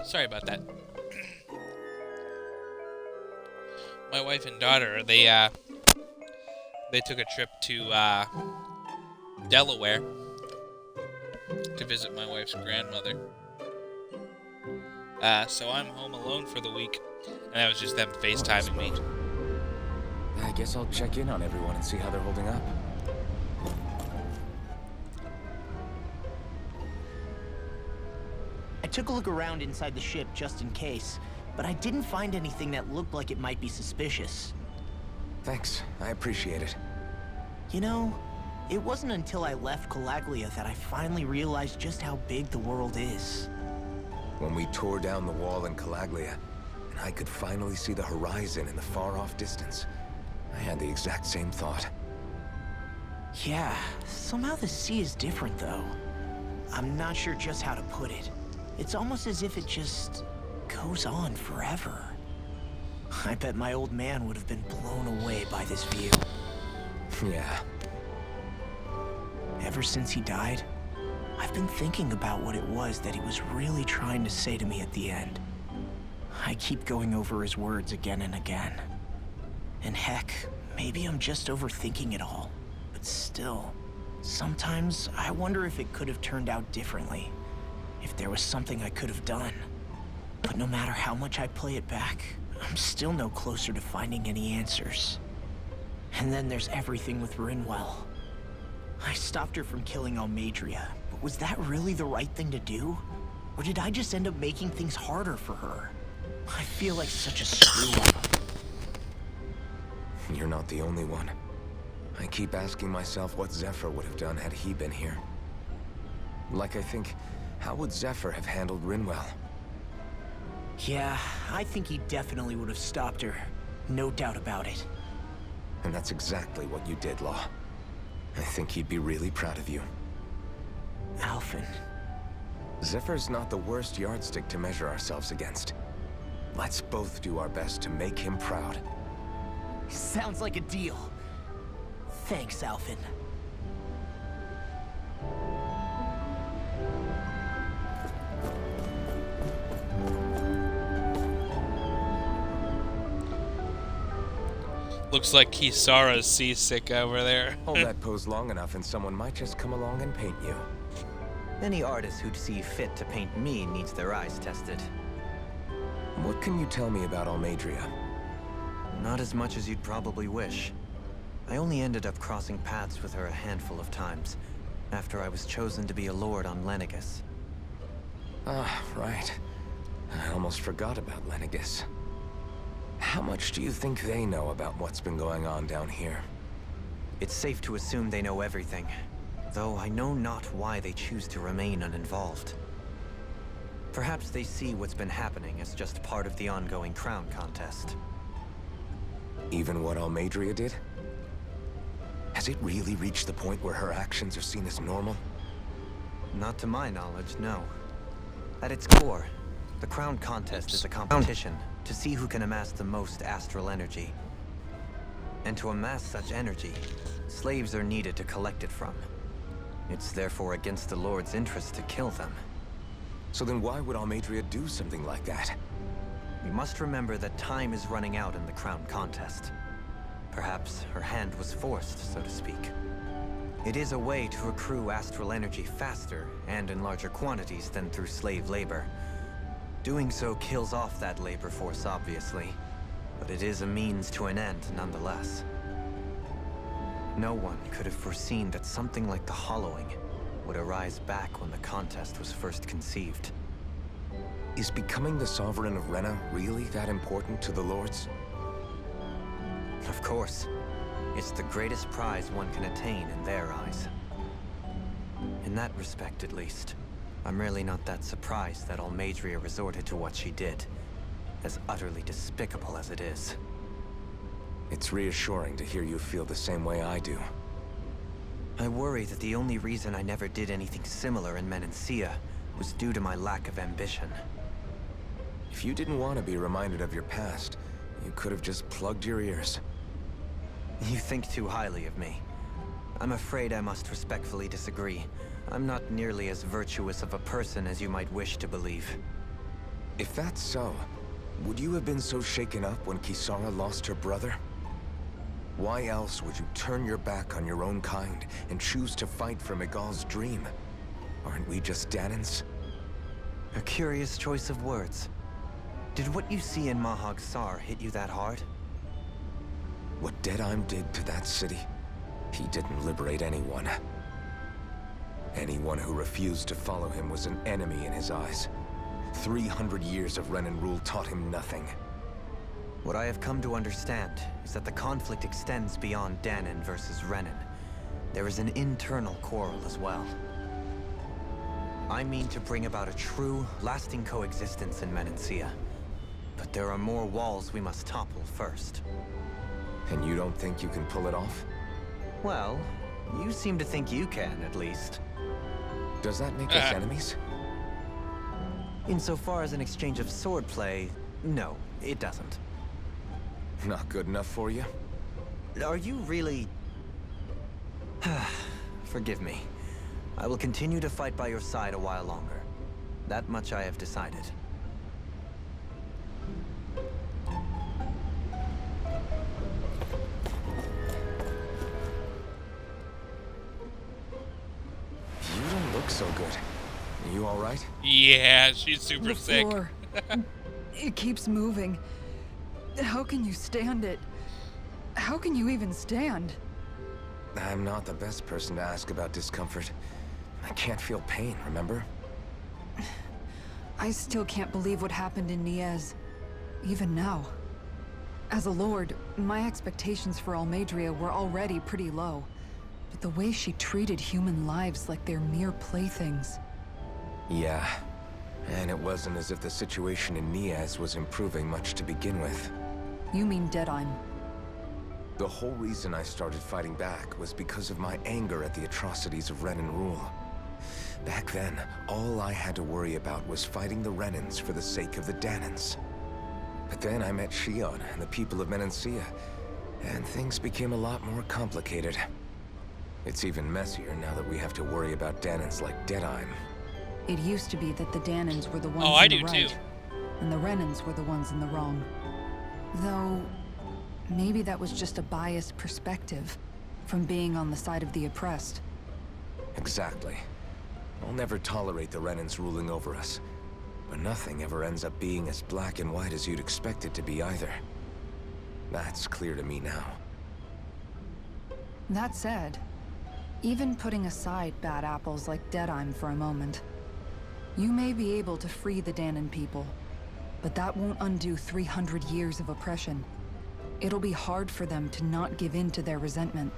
Speaker 1: Sorry about that. My wife and daughter, they took a trip to Delaware to visit my wife's grandmother. So I'm home alone for the week, and that was just them FaceTiming me.
Speaker 7: I guess I'll check in on everyone and see how they're holding up.
Speaker 8: I took a look around inside the ship just in case, but I didn't find anything that looked like it might be suspicious.
Speaker 7: Thanks, I appreciate it.
Speaker 8: You know, it wasn't until I left Calaglia that I finally realized just how big the world is.
Speaker 7: When we tore down the wall in Calaglia, and I could finally see the horizon in the far-off distance, I had the exact same thought.
Speaker 8: Yeah, somehow the sea is different though. I'm not sure just how to put it. It's almost as if it just goes on forever. I bet my old man would have been blown away by this view.
Speaker 7: Yeah.
Speaker 8: Ever since he died, I've been thinking about what it was that he was really trying to say to me at the end. I keep going over his words again and again. And heck, maybe I'm just overthinking it all. But still, sometimes I wonder if it could have turned out differently. If there was something I could have done. But no matter how much I play it back, I'm still no closer to finding any answers. And then there's everything with Rinwell. I stopped her from killing Almeidrea, but was that really the right thing to do? Or did I just end up making things harder for her? I feel like such a screw-up.
Speaker 7: You're not the only one. I keep asking myself what Zephyr would have done had he been here. Like I think, how would Zephyr have handled Rinwell?
Speaker 8: Yeah, I think he definitely would have stopped her. No doubt about it.
Speaker 7: And that's exactly what you did, Law. I think he'd be really proud of you.
Speaker 8: Alphen.
Speaker 7: Zephyr's not the worst yardstick to measure ourselves against. Let's both do our best to make him proud.
Speaker 8: Sounds like a deal. Thanks, Alphen.
Speaker 1: Looks like Kisara's seasick over there.
Speaker 7: Hold that pose long enough and someone might just come along and paint you.
Speaker 6: Any artist who'd see fit to paint me needs their eyes tested.
Speaker 7: What can you tell me about Almeidrea?
Speaker 6: Not as much as you'd probably wish. I only ended up crossing paths with her a handful of times, after I was chosen to be a lord on Lenegus.
Speaker 7: Ah, right. I almost forgot about Lenegus. How much do you think they know about what's been going on down here?
Speaker 6: It's safe to assume they know everything, though I know not why they choose to remain uninvolved. Perhaps they see what's been happening as just part of the ongoing crown contest.
Speaker 7: Even what Almeidrea did? Has it really reached the point where her actions are seen as normal?
Speaker 6: Not to my knowledge, no. At its core, the crown contest is a competition to see who can amass the most astral energy. And to amass such energy, slaves are needed to collect it from. It's therefore against the Lord's interest to kill them.
Speaker 7: So then why would Almeidrea do something like that?
Speaker 6: We must remember that time is running out in the crown contest. Perhaps her hand was forced, so to speak. It is a way to accrue astral energy faster and in larger quantities than through slave labor. Doing so kills off that labor force, obviously, but it is a means to an end nonetheless. No one could have foreseen that something like the Hollowing would arise back when the contest was first conceived.
Speaker 7: Is becoming the Sovereign of Rena really that important to the Lords?
Speaker 6: Of course. It's the greatest prize one can attain in their eyes. In that respect, at least, I'm really not that surprised that Almeidrea resorted to what she did, as utterly despicable as it is.
Speaker 7: It's reassuring to hear you feel the same way I do.
Speaker 6: I worry that the only reason I never did anything similar in Menancia was due to my lack of ambition.
Speaker 7: If you didn't want to be reminded of your past, you could have just plugged your ears.
Speaker 6: You think too highly of me. I'm afraid I must respectfully disagree. I'm not nearly as virtuous of a person as you might wish to believe.
Speaker 7: If that's so, would you have been so shaken up when Kisara lost her brother? Why else would you turn your back on your own kind and choose to fight for Miguel's dream? Aren't we just Danans?
Speaker 6: A curious choice of words. Did what you see in Mahag Sar hit you that hard?
Speaker 7: What Deadheim did to that city, he didn't liberate anyone. Anyone who refused to follow him was an enemy in his eyes. 300 years of Renan rule taught him nothing.
Speaker 6: What I have come to understand is that the conflict extends beyond Danan versus Renan. There is an internal quarrel as well. I mean to bring about a true, lasting coexistence in Menancia. But there are more walls we must topple first.
Speaker 7: And you don't think you can pull it off?
Speaker 6: Well, you seem to think you can, at least.
Speaker 7: Does that make us enemies?
Speaker 6: Insofar as an exchange of swordplay, no, it doesn't.
Speaker 7: Not good enough for you?
Speaker 6: Are you really... Forgive me. I will continue to fight by your side a while longer. That much I have decided.
Speaker 7: You don't look so good. Are you all right?
Speaker 1: Yeah, she's super
Speaker 3: The
Speaker 1: sick.
Speaker 3: floor. It keeps moving. How can you stand it? How can you even stand?
Speaker 7: I'm not the best person to ask about discomfort. I can't feel pain, remember?
Speaker 3: I still can't believe what happened in Niez. Even now. As a lord, my expectations for Almeidrea were already pretty low. But the way she treated human lives like they're mere playthings.
Speaker 7: Yeah. And it wasn't as if the situation in Niez was improving much to begin with.
Speaker 3: You mean Deadheim.
Speaker 7: The whole reason I started fighting back was because of my anger at the atrocities of Renan rule. Back then, all I had to worry about was fighting the Renans for the sake of the Danans. But then I met Shion and the people of Menancia, and things became a lot more complicated. It's even messier now that we have to worry about Danans like Deadheim.
Speaker 3: It used to be that the Danans were the ones
Speaker 1: I
Speaker 3: in the
Speaker 1: do
Speaker 3: right,
Speaker 1: too.
Speaker 3: and the Renans were the ones in the wrong. Though, maybe that was just a biased perspective from being on the side of the oppressed.
Speaker 7: Exactly. I'll never tolerate the Renans ruling over us. But nothing ever ends up being as black and white as you'd expect it to be either. That's clear to me now.
Speaker 3: That said, even putting aside bad apples like Deadheim for a moment, you may be able to free the Danan people, but that won't undo 300 years of oppression. It'll be hard for them to not give in to their resentment.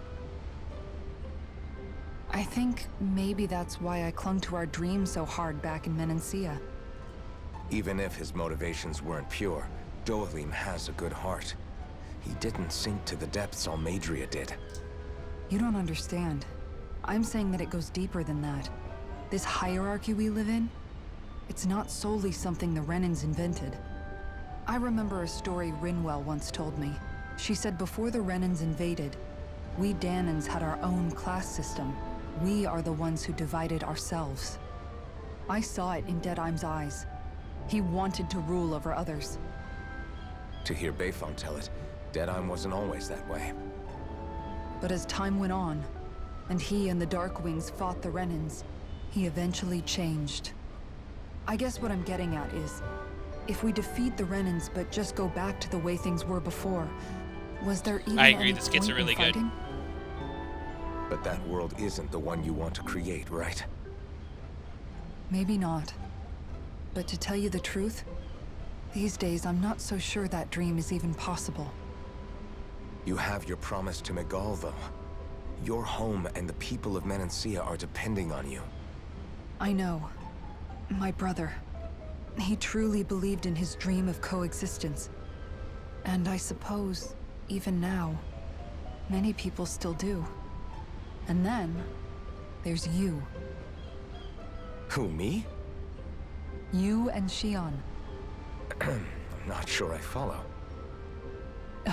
Speaker 3: I think maybe that's why I clung to our dream so hard back in Menancia.
Speaker 7: Even if his motivations weren't pure, Dohalim has a good heart. He didn't sink to the depths Almeidrea did.
Speaker 3: You don't understand. I'm saying that it goes deeper than that. This hierarchy we live in, it's not solely something the Renans invented. I remember a story Rinwell once told me. She said before the Renans invaded, we Danans had our own class system. We are the ones who divided ourselves. I saw it in Deadheim's eyes. He wanted to rule over others.
Speaker 7: To hear Bayfon tell it, Deadheim wasn't always that way.
Speaker 3: But as time went on, and he and the Darkwings fought the Renans, he eventually changed. I guess what I'm getting at is, if we defeat the Renans but just go back to the way things were before, was there even
Speaker 1: I agree,
Speaker 3: any
Speaker 1: this gets
Speaker 3: point
Speaker 1: really
Speaker 3: in
Speaker 1: good.
Speaker 3: fighting?
Speaker 7: But that world isn't the one you want to create, right?
Speaker 3: Maybe not. But to tell you the truth, these days I'm not so sure that dream is even possible.
Speaker 7: You have your promise to Miguel, though. Your home and the people of Menancia are depending on you.
Speaker 3: I know. My brother. He truly believed in his dream of coexistence. And I suppose, even now, many people still do. And then, there's you.
Speaker 7: Who, me?
Speaker 3: You and Shion.
Speaker 7: I'm not sure I follow.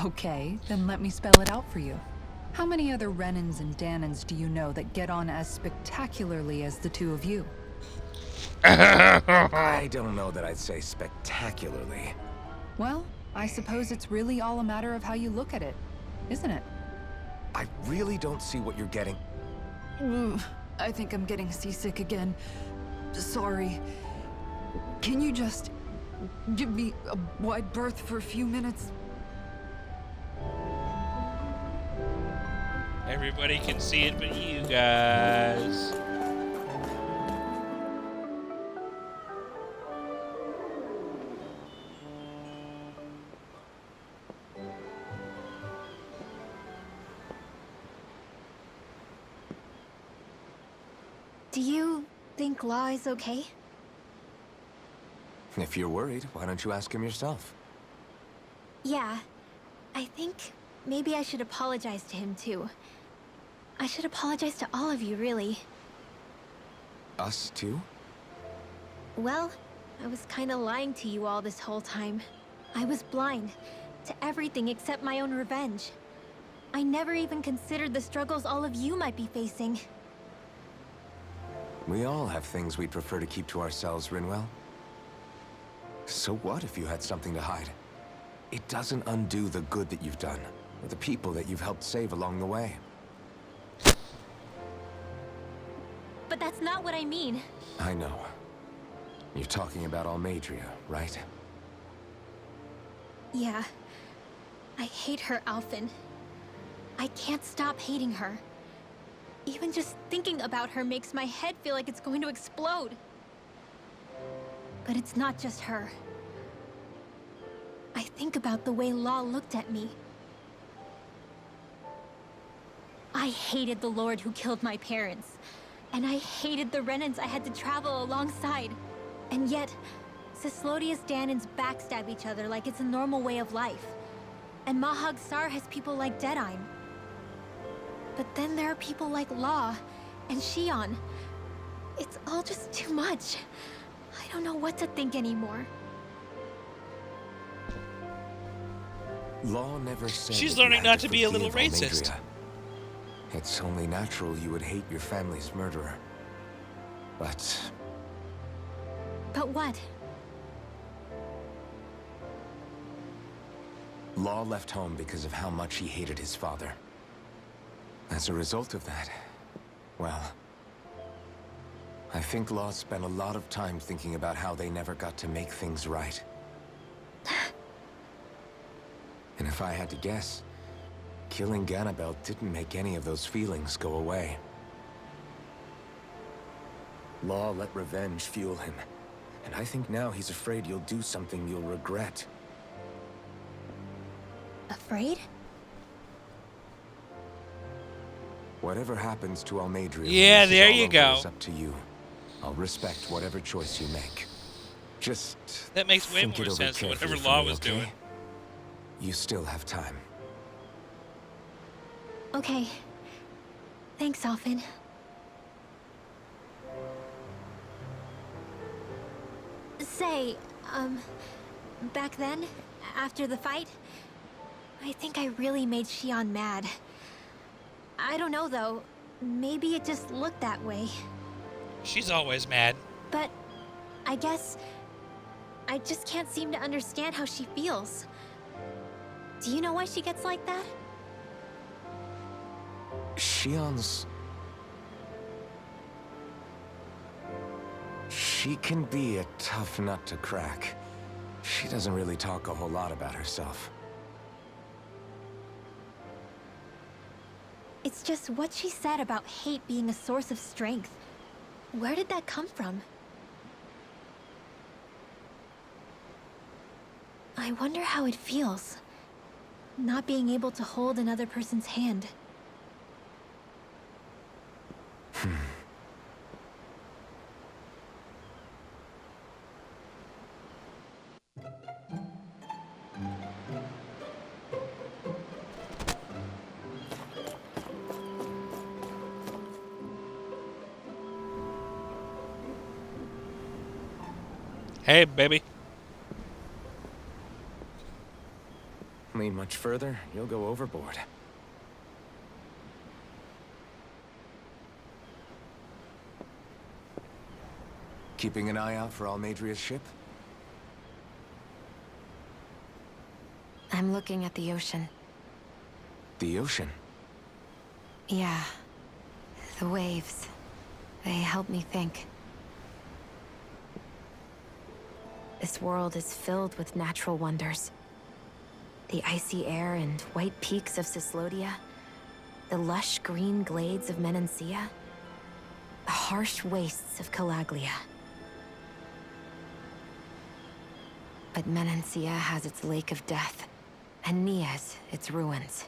Speaker 3: Okay, then let me spell it out for you. How many other Renans and Danans do you know that get on as spectacularly as the two of you?
Speaker 7: I don't know that I'd say spectacularly.
Speaker 3: Well, I suppose it's really all a matter of how you look at it, isn't it?
Speaker 7: I really don't see what you're getting.
Speaker 3: I think I'm getting seasick again. Sorry. Can you just give me a wide berth for a few minutes?
Speaker 1: Everybody can see it but you guys.
Speaker 4: Do you think Law is okay?
Speaker 7: If you're worried, why don't you ask him yourself?
Speaker 4: Yeah. I think maybe I should apologize to him too. I should apologize to all of you, really.
Speaker 7: Us too?
Speaker 4: Well, I was kinda lying to you all this whole time. I was blind to everything except my own revenge. I never even considered the struggles all of you might be facing.
Speaker 7: We all have things we'd prefer to keep to ourselves, Rinwell. So what if you had something to hide? It doesn't undo the good that you've done, or the people that you've helped save along the way.
Speaker 4: But that's not what I mean.
Speaker 7: I know. You're talking about Almeidrea, right?
Speaker 4: Yeah. I hate her, Alphen. I can't stop hating her. Even just thinking about her makes my head feel like it's going to explode. But it's not just her. I think about the way Law looked at me. I hated the Lord who killed my parents. And I hated the Renans I had to travel alongside. And yet, Cislodius Danans backstab each other like it's a normal way of life. And Mahag Sar has people like Deadeye. But then there are people like Law and Shion. It's all just too much. I don't know what to think anymore.
Speaker 7: Law never said
Speaker 1: She's
Speaker 7: that you
Speaker 1: learning
Speaker 7: had
Speaker 1: not to be a little
Speaker 7: forgive
Speaker 1: racist.
Speaker 7: Almeidrea. It's only natural you would hate your family's murderer. But
Speaker 4: But what?
Speaker 7: Law left home because of how much he hated his father. As a result of that, well, I think Law spent a lot of time thinking about how they never got to make things right. And if I had to guess, killing Ganabel didn't make any of those feelings go away. Law let revenge fuel him, and I think now he's afraid you'll do something you'll regret.
Speaker 4: Afraid?
Speaker 7: Whatever happens to Almeidrea,
Speaker 1: Yeah,
Speaker 7: this is
Speaker 1: there
Speaker 7: all
Speaker 1: you
Speaker 7: over,
Speaker 1: go.
Speaker 7: is up to you. I'll respect whatever choice you make. Just
Speaker 1: That makes way
Speaker 7: think
Speaker 1: more
Speaker 7: it over
Speaker 1: sense than
Speaker 7: carefully
Speaker 1: whatever
Speaker 7: for
Speaker 1: Law
Speaker 7: me,
Speaker 1: was
Speaker 7: okay?
Speaker 1: doing.
Speaker 7: You still have time.
Speaker 4: Okay. Thanks, Alphen. Say, back then, after the fight, I think I really made Shion mad. I don't know, though. Maybe it just looked that way.
Speaker 1: She's always mad.
Speaker 4: But I guess I just can't seem to understand how she feels. Do you know why she gets like that?
Speaker 7: Shion's... She can be a tough nut to crack. She doesn't really talk a whole lot about herself.
Speaker 4: It's just what she said about hate being a source of strength. Where did that come from? I wonder how it feels, not being able to hold another person's hand.
Speaker 1: Hey, baby.
Speaker 7: Lean much further, you'll go overboard. Keeping an eye out for Almeidrea's ship?
Speaker 10: I'm looking at the ocean.
Speaker 7: The ocean?
Speaker 10: Yeah. The waves. They help me think. This world is filled with natural wonders. The icy air and white peaks of Cyslodia. The lush green glades of Menancia. The harsh wastes of Calaglia. But Menancia has its Lake of Death, and Nias its ruins.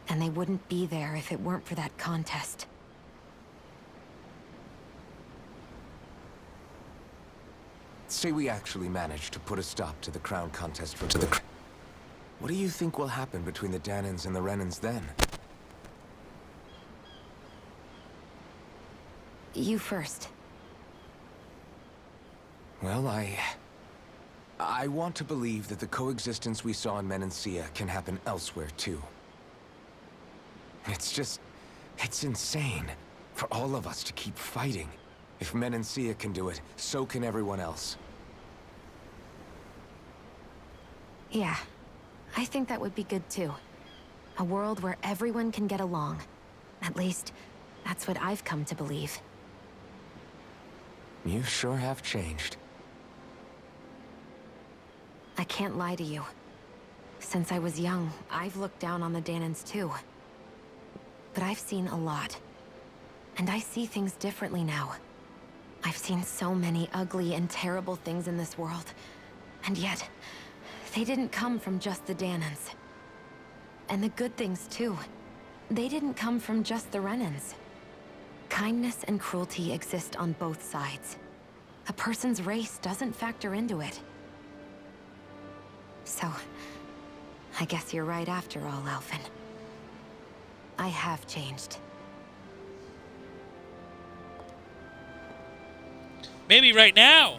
Speaker 10: And they wouldn't be there if it weren't for that contest.
Speaker 7: Say we actually managed to put a stop to the crown contest for good. What do you think will happen between the Danans and the Renans then?
Speaker 10: You first.
Speaker 7: Well, I want to believe that the coexistence we saw in Menancia can happen elsewhere, too. It's insane for all of us to keep fighting. If Menancia can do it, so can everyone else.
Speaker 10: Yeah, I think that would be good too. A world where everyone can get along. At least, that's what I've come to believe.
Speaker 7: You sure have changed.
Speaker 10: I can't lie to you. Since I was young, I've looked down on the Danans too. But I've seen a lot. And I see things differently now. I've seen so many ugly and terrible things in this world. And yet, they didn't come from just the Danans. And the good things too. They didn't come from just the Renans. Kindness and cruelty exist on both sides. A person's race doesn't factor into it. So, I guess you're right after all, Alphen. I have changed.
Speaker 1: Maybe right now.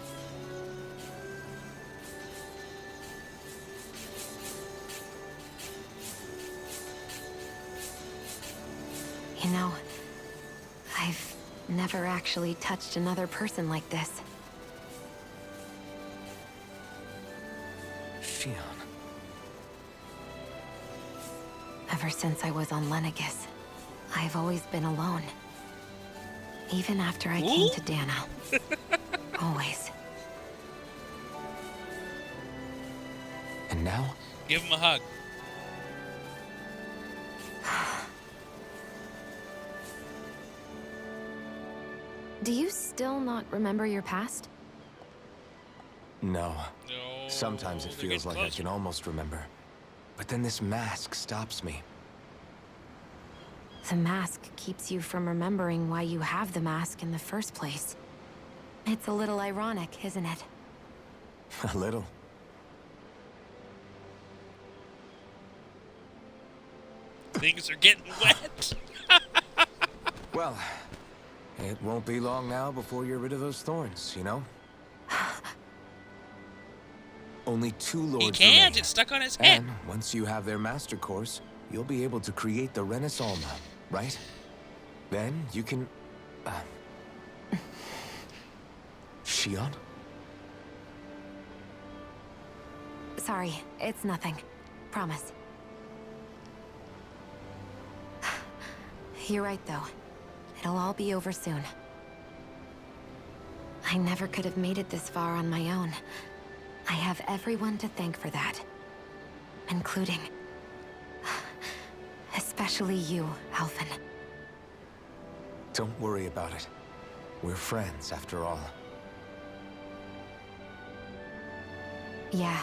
Speaker 10: You know, I've never actually touched another person like this.
Speaker 7: Shion.
Speaker 10: Ever since I was on Lenegis, I've always been alone. Even after I came to Dana. Always.
Speaker 7: And now?
Speaker 1: Give him a hug.
Speaker 10: Do you still not remember your past?
Speaker 7: No.
Speaker 1: No.
Speaker 7: Sometimes it
Speaker 1: they're
Speaker 7: feels
Speaker 1: getting
Speaker 7: like I
Speaker 1: closer.
Speaker 7: can almost remember. But then this mask stops me.
Speaker 10: The mask keeps you from remembering why you have the mask in the first place. It's a little ironic, isn't it?
Speaker 7: A little.
Speaker 1: Things are getting wet.
Speaker 7: Well, it won't be long now before you're rid of those thorns, you know? Only 2 lords
Speaker 1: He can't.
Speaker 7: remain.
Speaker 1: It's stuck on his head.
Speaker 7: And once you have their master course, you'll be able to create the Renis Alma, right? Then you can... Shion?
Speaker 10: Sorry, it's nothing. Promise. You're right, though. It'll all be over soon. I never could have made it this far on my own. I have everyone to thank for that. Including... especially you, Alphen.
Speaker 7: Don't worry about it. We're friends, after all.
Speaker 10: Yeah,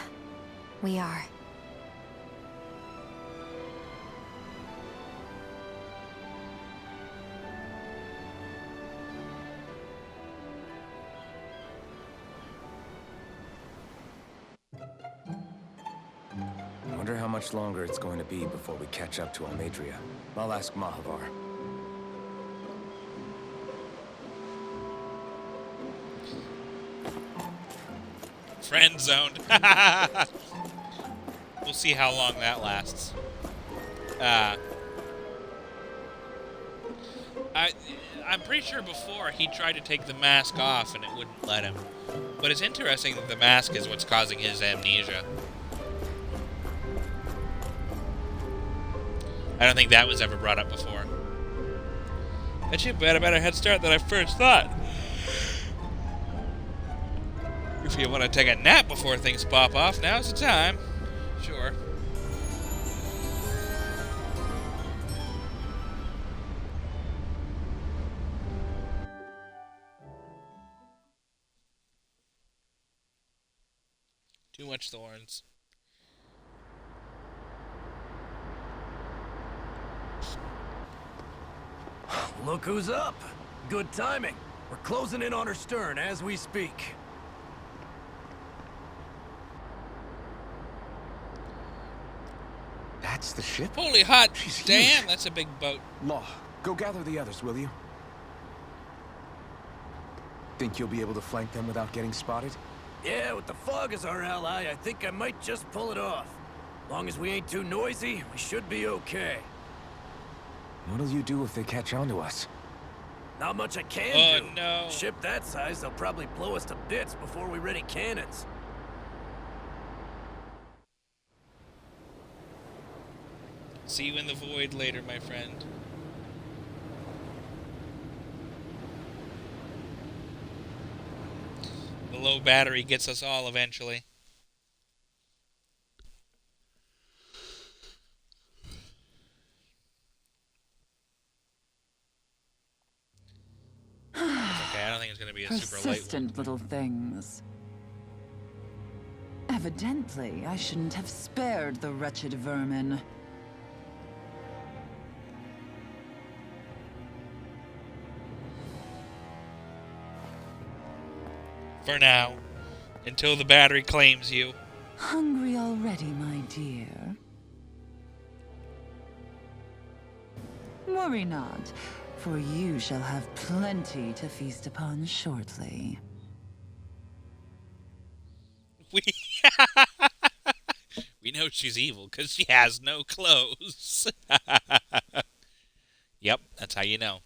Speaker 10: we are.
Speaker 7: Wonder how much longer it's going to be before we catch up to Almeidrea. I'll ask Mahavar.
Speaker 1: Friend zoned. We'll see how long that lasts. I'm pretty sure before he tried to take the mask off and it wouldn't let him. But it's interesting that the mask is what's causing his amnesia. I don't think that was ever brought up before. That ship had a better head start than I first thought. If you want to take a nap before things pop off, now's the time. Sure. Too much thorns.
Speaker 9: Look who's up. Good timing. We're closing in on her stern as we speak.
Speaker 7: That's the ship?
Speaker 1: Holy hot
Speaker 7: She's
Speaker 1: damn,
Speaker 7: huge.
Speaker 1: that's a big boat.
Speaker 7: Law, go gather the others, will you? Think you'll be able to flank them without getting spotted?
Speaker 9: Yeah, with the fog as our ally, I think I might just pull it off. Long as we ain't too noisy, we should be okay.
Speaker 7: What'll you do if they catch on to us?
Speaker 9: Not much I can do.
Speaker 1: Oh, no.
Speaker 9: Ship that size, they'll probably blow us to bits before we ready cannons.
Speaker 1: See you in the void later, my friend. The low battery gets us all eventually. Okay, I don't think it's gonna be a super light one.
Speaker 11: Persistent little things. Evidently, I shouldn't have spared the wretched vermin.
Speaker 1: For now. Until the battery claims you.
Speaker 11: Hungry already, my dear? Worry not, for you shall have plenty to feast upon shortly.
Speaker 1: We know she's evil because she has no clothes. Yep, that's how you know.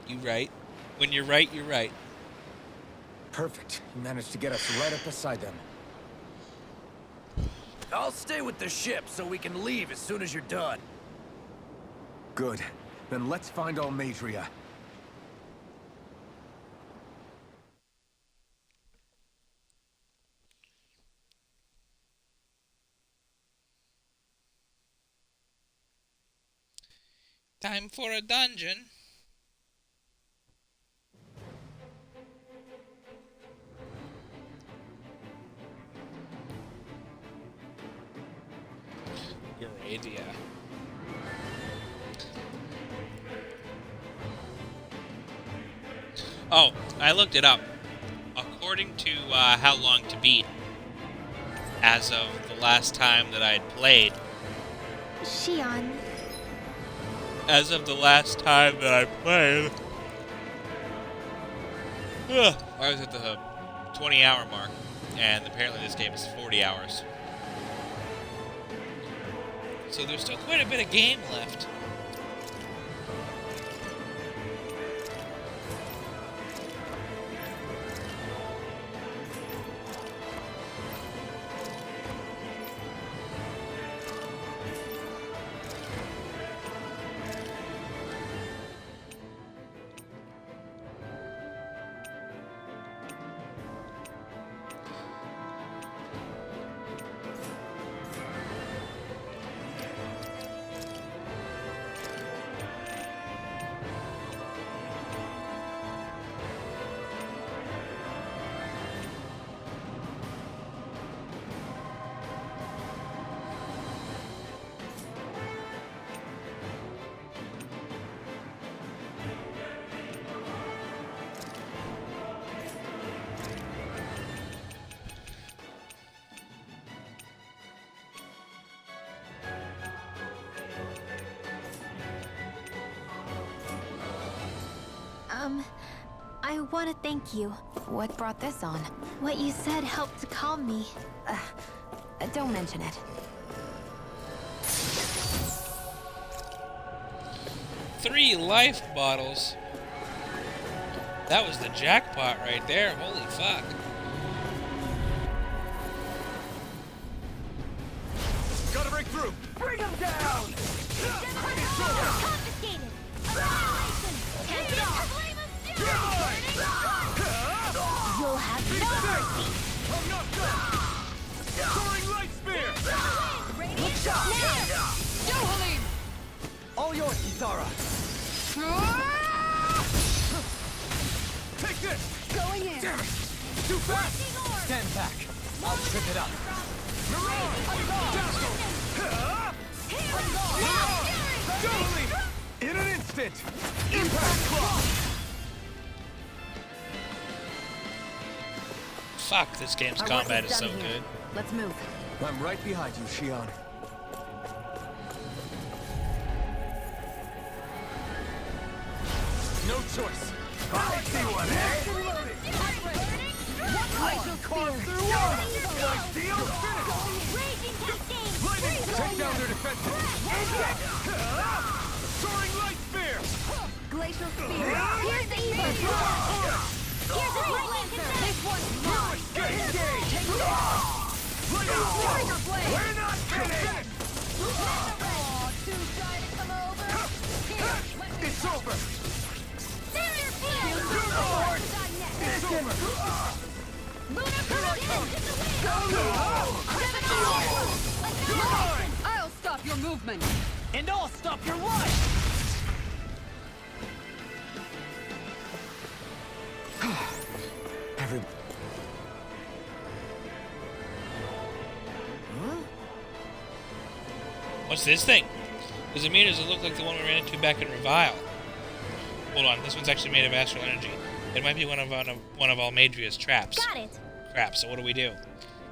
Speaker 1: You right. When you're right, you're right.
Speaker 7: Perfect. You managed to get us right up beside them.
Speaker 9: I'll stay with the ship so we can leave as soon as you're done.
Speaker 7: Good. Then let's find Almeidrea.
Speaker 1: Time for a dungeon. Almeidrea. Oh, I looked it up. According to How Long to Beat, as of the last time that I'd played,
Speaker 4: Shion.
Speaker 1: as of the last time that I played, I was at the 20-hour mark, and apparently this game is 40 hours. So there's still quite a bit of game left.
Speaker 4: I want to thank you.
Speaker 10: What brought this on?
Speaker 4: What you said helped to calm me.
Speaker 10: Don't mention it.
Speaker 1: 3 life bottles. That was the jackpot right there. Holy fuck.
Speaker 2: Gotta break through. Bring him down.
Speaker 4: Confiscated! Annihilation! You'll have no mercy!
Speaker 2: I'm not done. Soaring light spear.
Speaker 6: All yours, Kisara.
Speaker 2: Take this.
Speaker 3: Going in.
Speaker 2: Damn it. Too fast.
Speaker 6: Stand back. I'll trip it up.
Speaker 2: Don't leave. In an instant. Impact claw.
Speaker 1: Fuck, this game's combat is so good.
Speaker 10: Let's move.
Speaker 6: I'm right behind you, Shion.
Speaker 2: No choice. I see one, eh? Take down their defenses. Soaring light spear.
Speaker 4: Glacial spear! Here's the evil! Here's the lightning lancer! This one's mine!
Speaker 2: We're not finished.
Speaker 4: Too shy to come over?
Speaker 2: It's over.
Speaker 4: Barrier field!
Speaker 2: It's over.
Speaker 4: Lunar corruption!
Speaker 3: I'll stop your movement.
Speaker 8: And I'll stop your life!
Speaker 6: Every...
Speaker 1: What's this thing? Does it mean does it look like the one we ran into back in Revile? Hold on, this one's actually made of astral energy. It might be one of Almeidrea's traps.
Speaker 4: Got it!
Speaker 1: Crap, so what do we do?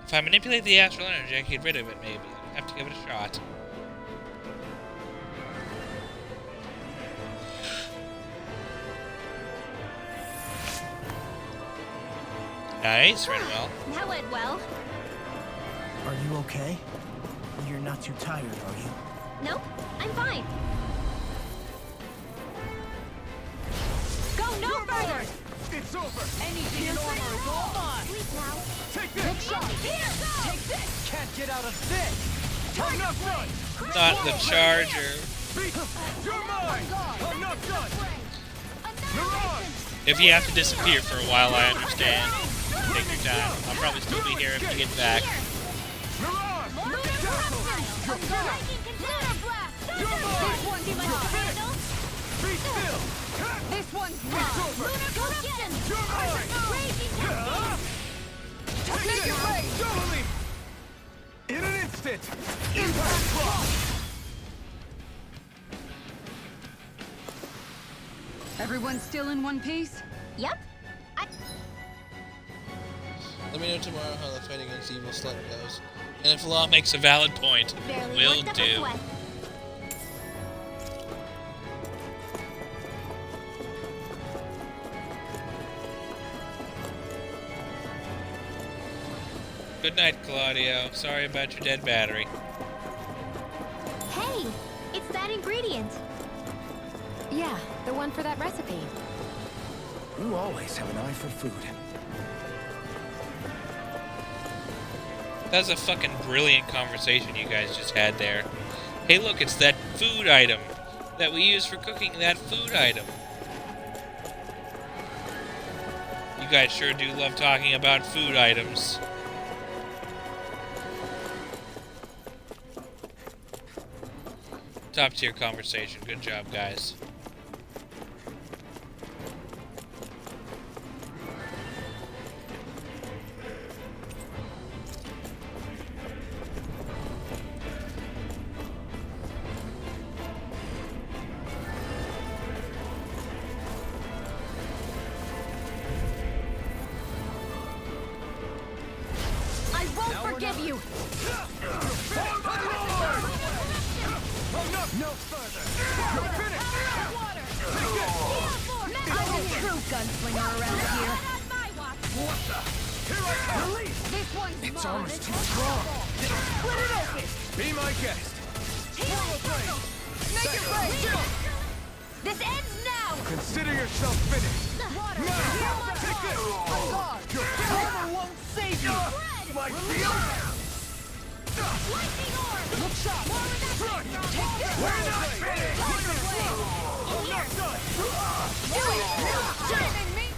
Speaker 1: If I manipulate the astral energy, I can get rid of it, maybe. I have to give it a shot. Nice, ran well.
Speaker 4: That went well.
Speaker 8: Are you okay? You're not too tired, are you?
Speaker 4: Nope, I'm fine. Go no further!
Speaker 2: It's over.
Speaker 8: Anything in armor is all mine!
Speaker 4: Sleep now.
Speaker 2: Take this.
Speaker 4: Here!
Speaker 8: Take this! Can't get out of this!
Speaker 2: I'm not done.
Speaker 1: Not the charger.
Speaker 2: You're mine. I'm not done. Mirage.
Speaker 1: If you have to disappear for a while, I understand. Take your time. I'll probably still be here if you get back.
Speaker 2: Mirage.
Speaker 4: Lightning container blast!
Speaker 2: You're mine.
Speaker 4: This one's mine! Handle!
Speaker 2: Be still.
Speaker 3: This one's
Speaker 2: It's
Speaker 3: mine.
Speaker 2: over.
Speaker 4: Lunar corruption!
Speaker 2: You're mine.
Speaker 4: Raging cascade!
Speaker 2: Take this. Don't leave. In an instant. Impact claw.
Speaker 3: Everyone's still in one piece?
Speaker 4: Yep.
Speaker 1: Let me know tomorrow how the fight against Evil Slut goes. And if Law makes a valid point,
Speaker 4: Barely
Speaker 1: will
Speaker 4: worked up a
Speaker 1: do.
Speaker 4: sweat.
Speaker 1: Good night, Claudio. Sorry about your dead battery.
Speaker 4: Hey, it's that ingredient.
Speaker 10: Yeah, the one for that recipe.
Speaker 7: You always have an eye for food.
Speaker 1: That was a fucking brilliant conversation you guys just had there. Hey, look, it's that food item that we use for cooking that food item. You guys sure do love talking about food items. Top tier conversation. Good job, guys.
Speaker 4: I won't forgive you.
Speaker 2: No further. You're finished.
Speaker 4: I'm a true gunslinger around here.
Speaker 2: What the? Here I come!
Speaker 5: This one's
Speaker 2: Its
Speaker 5: mine.
Speaker 2: armor's too strong!
Speaker 5: Split it open!
Speaker 2: Be my guest!
Speaker 5: Make it break!
Speaker 4: This ends now!
Speaker 2: Consider yourself finished!
Speaker 5: Water!
Speaker 2: Now! Take this!
Speaker 5: On guard!
Speaker 2: Your
Speaker 5: Armor won't save you!
Speaker 2: My field!
Speaker 4: Lightning orb!
Speaker 5: Look sharp!
Speaker 4: More with that
Speaker 2: Front!
Speaker 5: Take this!
Speaker 2: We're not finished!
Speaker 5: Tiger blade!
Speaker 2: I'm not done!
Speaker 4: Do it!
Speaker 5: Driving me!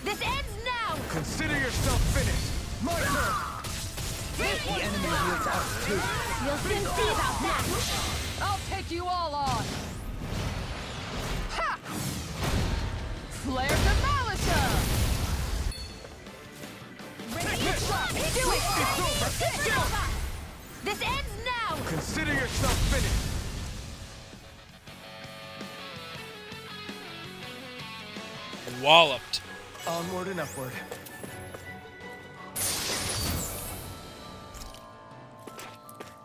Speaker 4: This ends now!
Speaker 2: Consider yourself finished! My turn!
Speaker 6: The enemy wields out too.
Speaker 4: You'll soon see about that!
Speaker 5: I'll take you all on! Ha! Flare to Malisa!
Speaker 4: Do it! Supernova! This ends now!
Speaker 2: Consider yourself finished!
Speaker 1: Walloped.
Speaker 2: Onward and upward.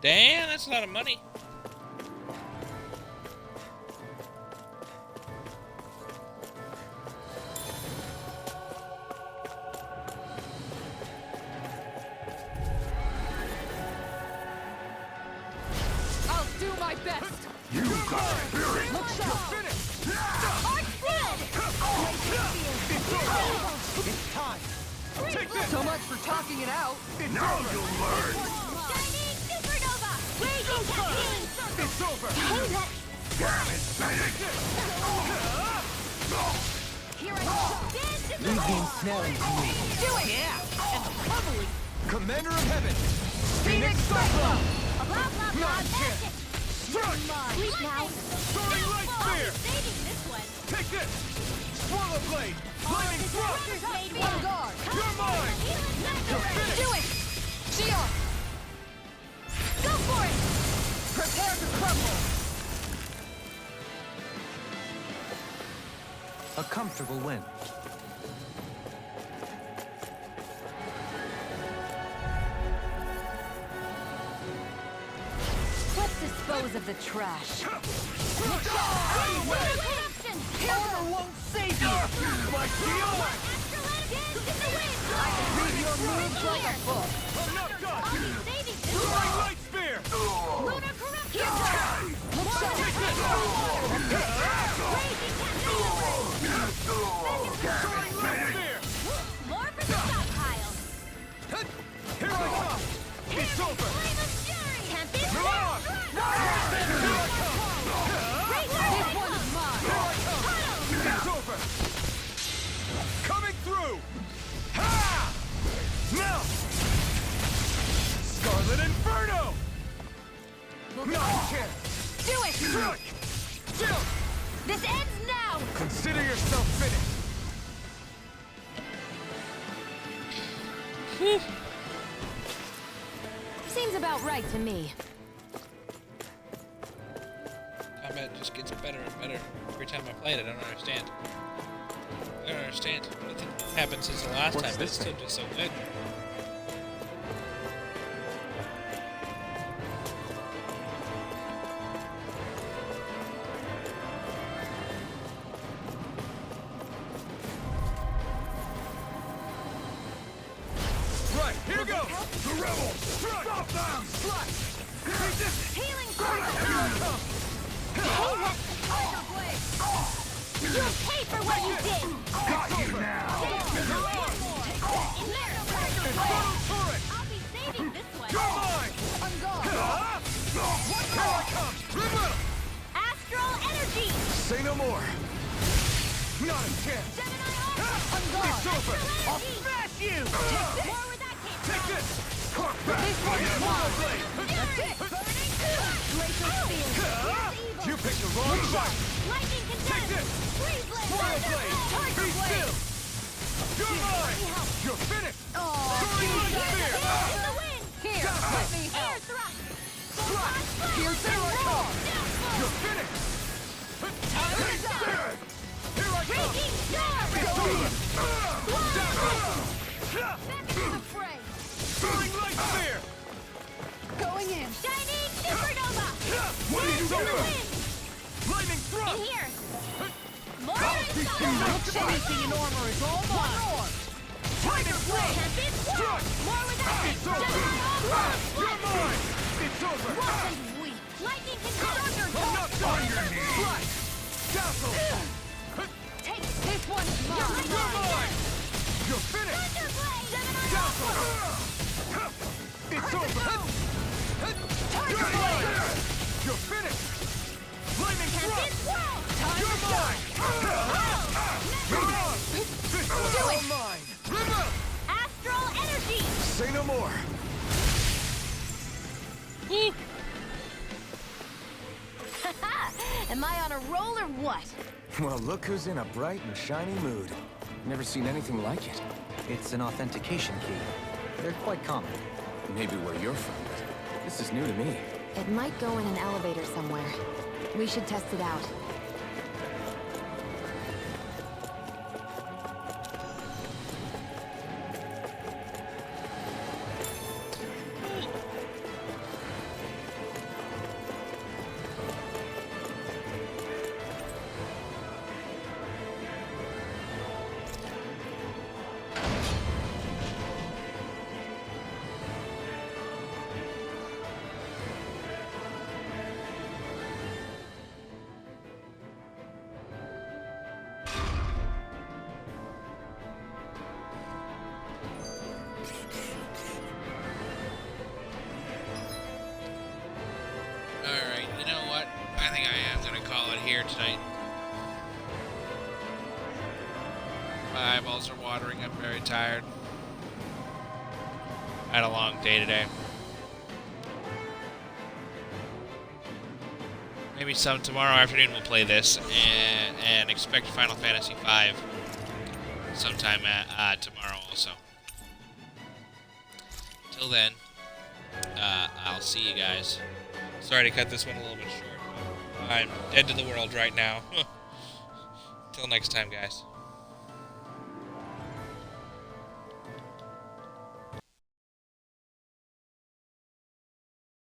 Speaker 1: Damn, that's a lot of money.
Speaker 5: I'll do my best!
Speaker 2: You got spirit!
Speaker 5: Look sharp!
Speaker 6: It's time.
Speaker 2: Take this!
Speaker 5: So much for talking it out!
Speaker 2: Now you'll learn!
Speaker 4: Shining Supernova! Raging Caffeine!
Speaker 2: It's over!
Speaker 4: Hey, that... Here I go!
Speaker 6: Leave the ensnaring to me.
Speaker 5: Do it! Yeah! And heavily!
Speaker 2: Commander of Heaven!
Speaker 5: Phoenix Cyclone!
Speaker 4: Blah, blah, blah,
Speaker 2: Not
Speaker 4: that's
Speaker 2: chance.
Speaker 4: it!
Speaker 2: Strike!
Speaker 4: Sleep now!
Speaker 2: Soaring light spear!
Speaker 4: Saving this one!
Speaker 2: Take this! Swallow blade! Lightning thrust!
Speaker 5: On guard!
Speaker 2: You're mine!
Speaker 5: Do it! Shield!
Speaker 4: Go for it!
Speaker 5: Prepare to crumble!
Speaker 6: A comfortable win.
Speaker 10: Let's dispose of the trash.
Speaker 5: Armor won't save you!
Speaker 2: My shield!
Speaker 5: Read your moves like a book!
Speaker 2: I'm not done! Soaring light spear!
Speaker 5: Look sharp!
Speaker 2: Soaring light spear!
Speaker 4: More for the stockpile!
Speaker 2: Here I come! It's over!
Speaker 4: Tempest
Speaker 2: Come on! Here I come!
Speaker 5: This one's mine!
Speaker 2: Here I come! It's over! Coming through! Ha! Now! Scarlet Inferno! Not a chance!
Speaker 5: Do it!
Speaker 2: Strike! Jump!
Speaker 4: This ends now!
Speaker 2: Consider yourself finished!
Speaker 10: Seems about right to me.
Speaker 1: Combat just gets better and better every time I play it. I don't understand. I don't understand. Nothing happened since the last time, but it's still just so good.
Speaker 2: Right, here goes! The rebels! Strike! Stop them! Slash! Resist!
Speaker 4: Healing
Speaker 2: Here I come!
Speaker 4: You'll pay for what you did!
Speaker 2: Got you now! Infernal turret!
Speaker 4: I'll be saving this one!
Speaker 2: You're mine!
Speaker 5: On guard!
Speaker 2: Here I come! Rebel!
Speaker 4: Astral energy!
Speaker 2: Say no more! Not a chance!
Speaker 5: On guard!
Speaker 2: It's over! I'll smash you!
Speaker 4: More where that came
Speaker 2: Take
Speaker 4: from!
Speaker 2: this! Carp back!
Speaker 5: This one's
Speaker 2: Swallow
Speaker 5: mine!
Speaker 2: blade!
Speaker 5: Laser spear!
Speaker 2: You picked the wrong fight!
Speaker 4: Lightning
Speaker 2: Take
Speaker 4: condemned!
Speaker 2: this!
Speaker 4: Freeze blade!
Speaker 2: Swallow blade!
Speaker 5: Tiger
Speaker 2: Be
Speaker 5: blade!
Speaker 2: still! You're mine! You're finished! Soaring light spear!
Speaker 4: In the wind!
Speaker 5: Here, let me
Speaker 4: Air
Speaker 5: help!
Speaker 4: thrust!
Speaker 2: Slash!
Speaker 5: Here's the roar!
Speaker 2: You're finished! Take that! Here I come!
Speaker 4: Raging storm!
Speaker 2: It's over!
Speaker 5: Back into the fray!
Speaker 2: Soaring light spear!
Speaker 5: Going in!
Speaker 4: Shining supernova!
Speaker 2: It's over!
Speaker 4: Wind!
Speaker 2: Lightning
Speaker 4: In
Speaker 2: thrust!
Speaker 4: here! More
Speaker 5: Anything in armor is all mine!
Speaker 2: Lightning thrust!
Speaker 4: Tempest
Speaker 2: Run!
Speaker 4: More without it!
Speaker 2: It's over! You're mine! It's over!
Speaker 4: Lightning can
Speaker 2: Enough on your knees! Flash! Dazzle!
Speaker 4: take this one's mine!
Speaker 2: You're mine! You're finished! Dazzle! It's over! You're mine! You're finished! Flaming thrust! You're mine! Hold on! This one's all mine! River!
Speaker 4: Astral energy!
Speaker 7: Say no more.
Speaker 10: Am I on a roll or what?
Speaker 7: Well, look who's in a bright and shiny mood. Never seen anything like it.
Speaker 6: It's an authentication key. They're quite common.
Speaker 7: Maybe where you're from, but this is new to me.
Speaker 10: It might go in an elevator somewhere. We should test it out.
Speaker 1: Alright, you know what? I think I am going to call it here tonight. My eyeballs are watering. I'm very tired. I had a long day today. Maybe tomorrow afternoon we'll play this and expect Final Fantasy V sometime tomorrow also. Till then, I'll see you guys. Sorry to cut this one a little bit short. I'm dead to the world right now. Till next time, guys.